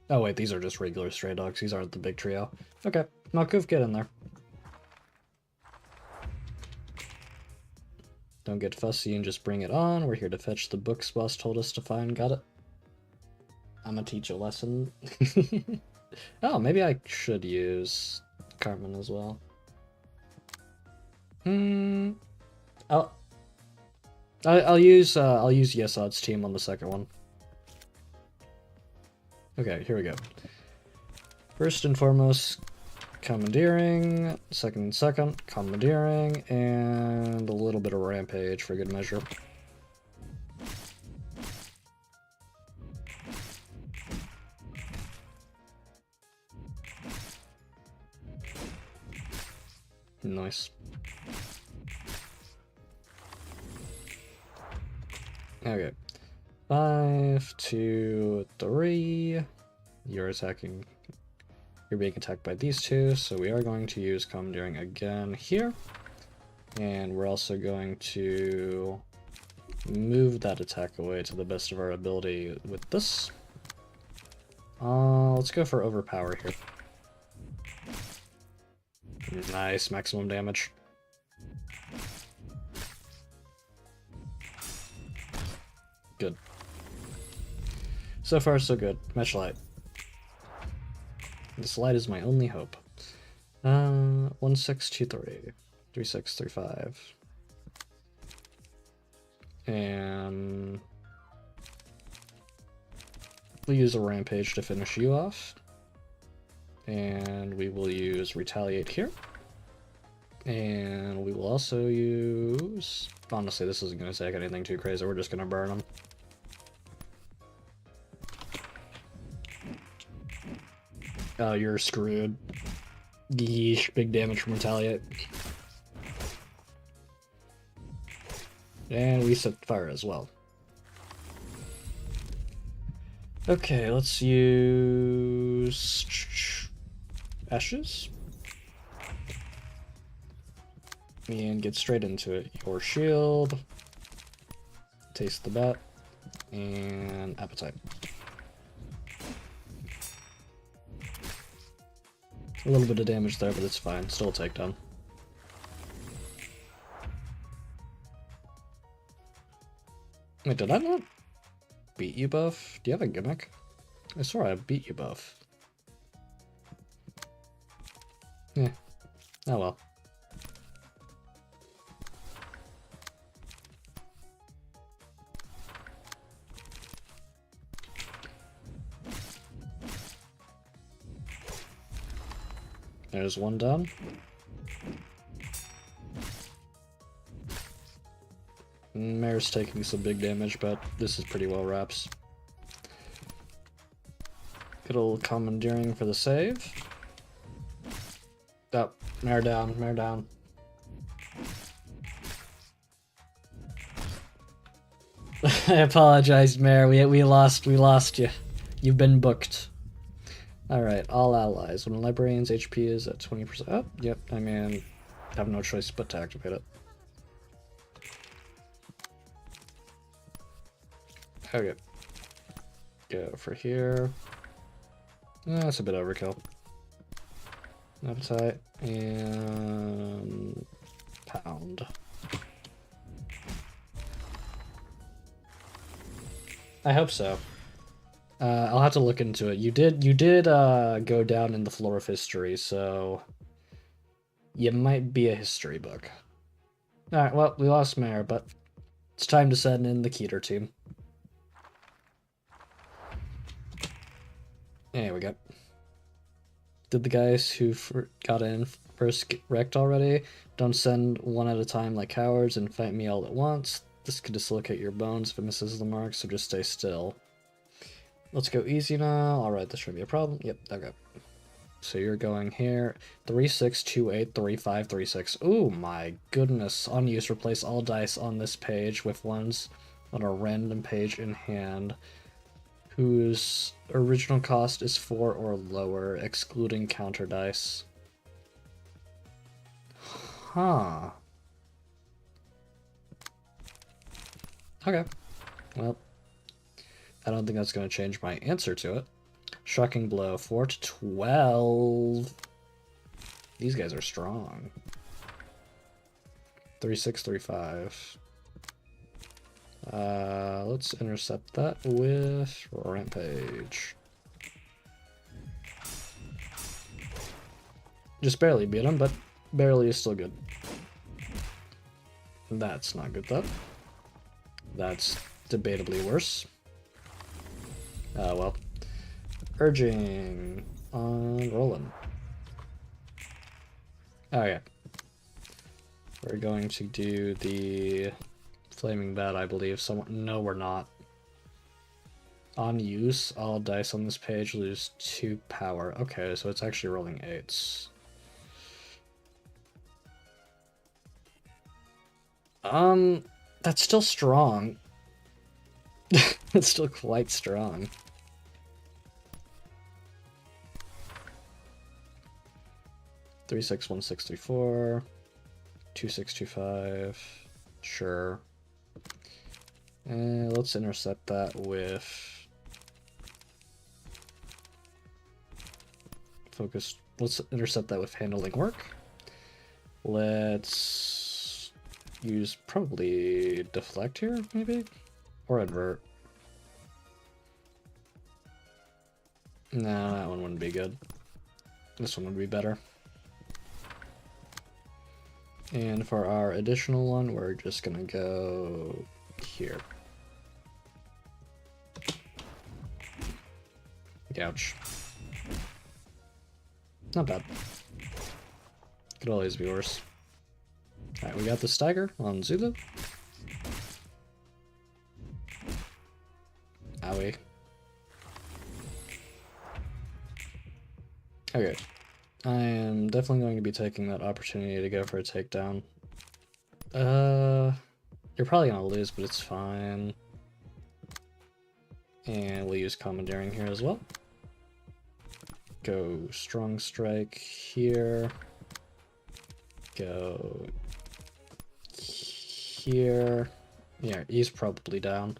Speaker 1: Oh wait, these are just regular stray dogs, these aren't the big trio. Okay, Malkuf, get in there. Don't get fussy and just bring it on. We're here to fetch the books boss told us to find. Got it? I'm gonna teach a lesson. Oh, maybe I should use Carmen as well. I'll use Yesod's team on the second one. Okay, here we go. First and foremost, commandeering. Second, commandeering, and a little bit of rampage for good measure. Nice. Okay. 5, 2, 3. You're attacking. You're being attacked by these two, so we are going to use Commandeering again here. And we're also going to move that attack away to the best of our ability with this. Let's go for Overpower here. Nice, maximum damage. Good. So far, so good. Match light. This light is my only hope. 1623. 3635. And we'll use a rampage to finish you off. And we will use retaliate here. And we will also use... Honestly, this isn't going to take anything too crazy. We're just going to burn them. Oh, you're screwed. Yeesh, big damage from retaliate. And we set fire as well. Okay, let's use ashes. And get straight into it. Your shield. Taste the bat. And appetite. A little bit of damage there, but it's fine. Still a takedown. Wait, did I not beat you both? Do you have a gimmick? I swore I beat you both. Yeah. Oh well. There's one down. Mare's taking some big damage, but this is pretty well wraps. Good old commandeering for the save. Oh, Mare down, Mare down. I apologize, Mare. We lost you. You've been booked. Alright, all allies. When a librarian's HP is at 20%. Oh, yep, I mean, I have no choice but to activate it. Okay. Go for here. That's a bit overkill. Appetite and pound. I hope so. I'll have to look into it. You did go down in the floor of history, so you might be a history book. Alright, well, we lost Mare, but it's time to send in the Keter team. There we go. Did the guys who got in first get wrecked already? Don't send one at a time like cowards and fight me all at once. This could dislocate your bones if it misses the mark, so just stay still. Let's go easy now. Alright, this shouldn't be a problem. Yep, okay. So you're going here. 36283536. Ooh my goodness. On use, replace all dice on this page with ones on a random page in hand whose original cost is 4 or lower, excluding counter dice. Huh. Okay. Well, I don't think that's going to change my answer to it. Shocking blow, 4 to 12. These guys are strong. 3635. Let's intercept that with rampage. Just barely beat him, but barely is still good. That's not good though. That's debatably worse. Well. Urging on rolling. Oh yeah. We're going to do the flaming bat, I believe. No, we're not. On use, all dice on this page lose 2 power. Okay, so it's actually rolling 8s. That's still strong. It's still quite strong. Three six one six three four, 2625. Sure. And let's intercept that with focus. Let's intercept that with handling work. Let's use probably deflect here, maybe? Or invert. No, that one wouldn't be good. This one would be better. And for our additional one, we're just gonna go here. Ouch. Not bad. Could always be worse. Alright, we got the stagger on Zulu. Owie. Okay. I am definitely going to be taking that opportunity to go for a takedown. You're probably gonna lose, but it's fine. And we'll use commandeering here as well. Go strong strike here. Go here. Yeah, he's probably down.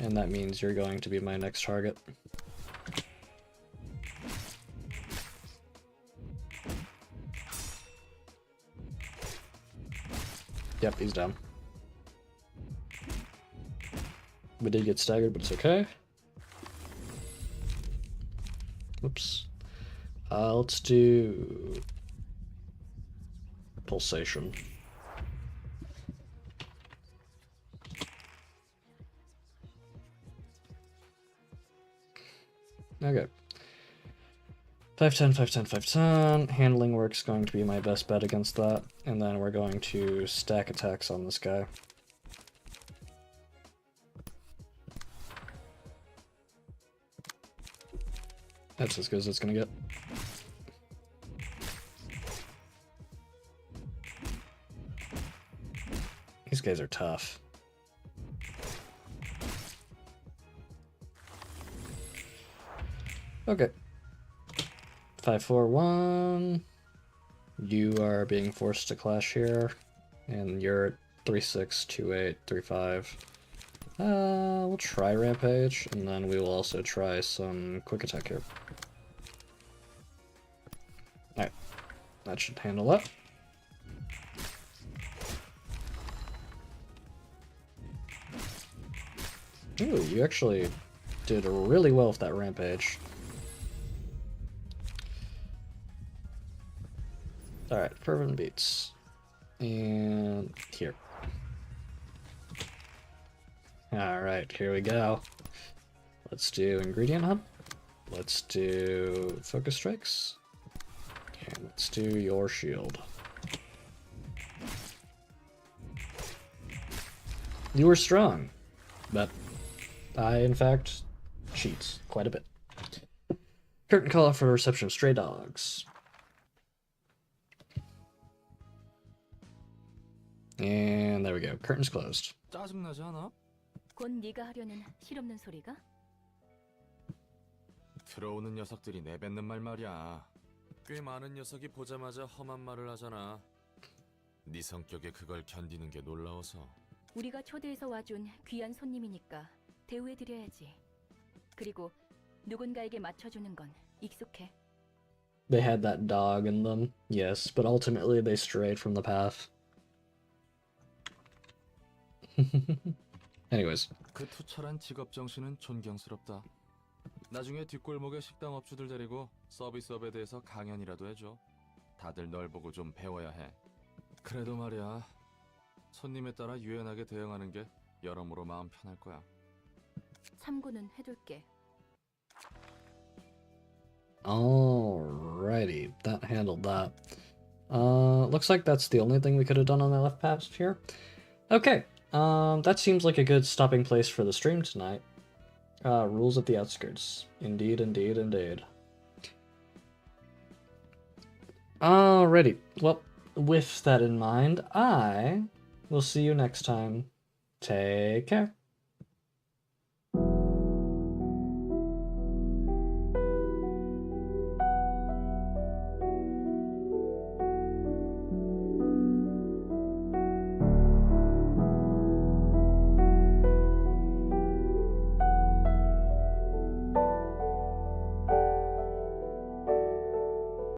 Speaker 1: And that means you're going to be my next target. Yep, he's down. We did get staggered, but it's okay. Whoops. Let's do pulsation. Okay. 510, 510, 510. Handling work's going to be my best bet against that. And then we're going to stack attacks on this guy. That's as good as it's gonna get. These guys are tough. Okay. 541. You are being forced to clash here, and you're at 362835. We'll try rampage, and then we will also try some quick attack here. Alright, that should handle that. Ooh, you actually did really well with that rampage. Alright, fervent beats. And here. Alright, here we go. Let's do ingredient hub. Let's do focus strikes. And let's do your shield. You were strong, but I, in fact, cheat quite a bit. Curtain call for the reception of stray dogs. And there we go. Curtain's closed.
Speaker 6: 짜증나지 않아?
Speaker 4: 곧 네가 하려는 실없는 소리가?
Speaker 2: 들어오는 녀석들이 내뱉는 말 말이야. 꽤 많은 녀석이 보자마자 험한 말을 하잖아. 네 성격에 그걸 견디는 게 놀라워서.
Speaker 4: 우리가 초대해서 와준 귀한 손님이니까 대우해드려야지. 그리고 누군가에게 맞춰주는 건 익숙해.
Speaker 1: They had that dog in them, yes, but ultimately they strayed from the path. Anyways.
Speaker 2: 그 투철한 직업 정신은 존경스럽다. 나중에 뒷골목에 식당 업주들 데리고 서비스업에 대해서 강연이라도 해줘. 다들 널 보고 좀 배워야 해. 그래도 말이야. 손님에 따라 유연하게 대응하는 게 여러모로 마음 편할 거야.
Speaker 4: 참고는 해둘게.
Speaker 1: Alrighty, that handled that. Looks like that's the only thing we could have done on the left path here. Okay, that seems like a good stopping place for the stream tonight. Rules at the outskirts. Indeed, indeed, indeed. Alrighty, well, with that in mind, I We'll see you next time. Take care.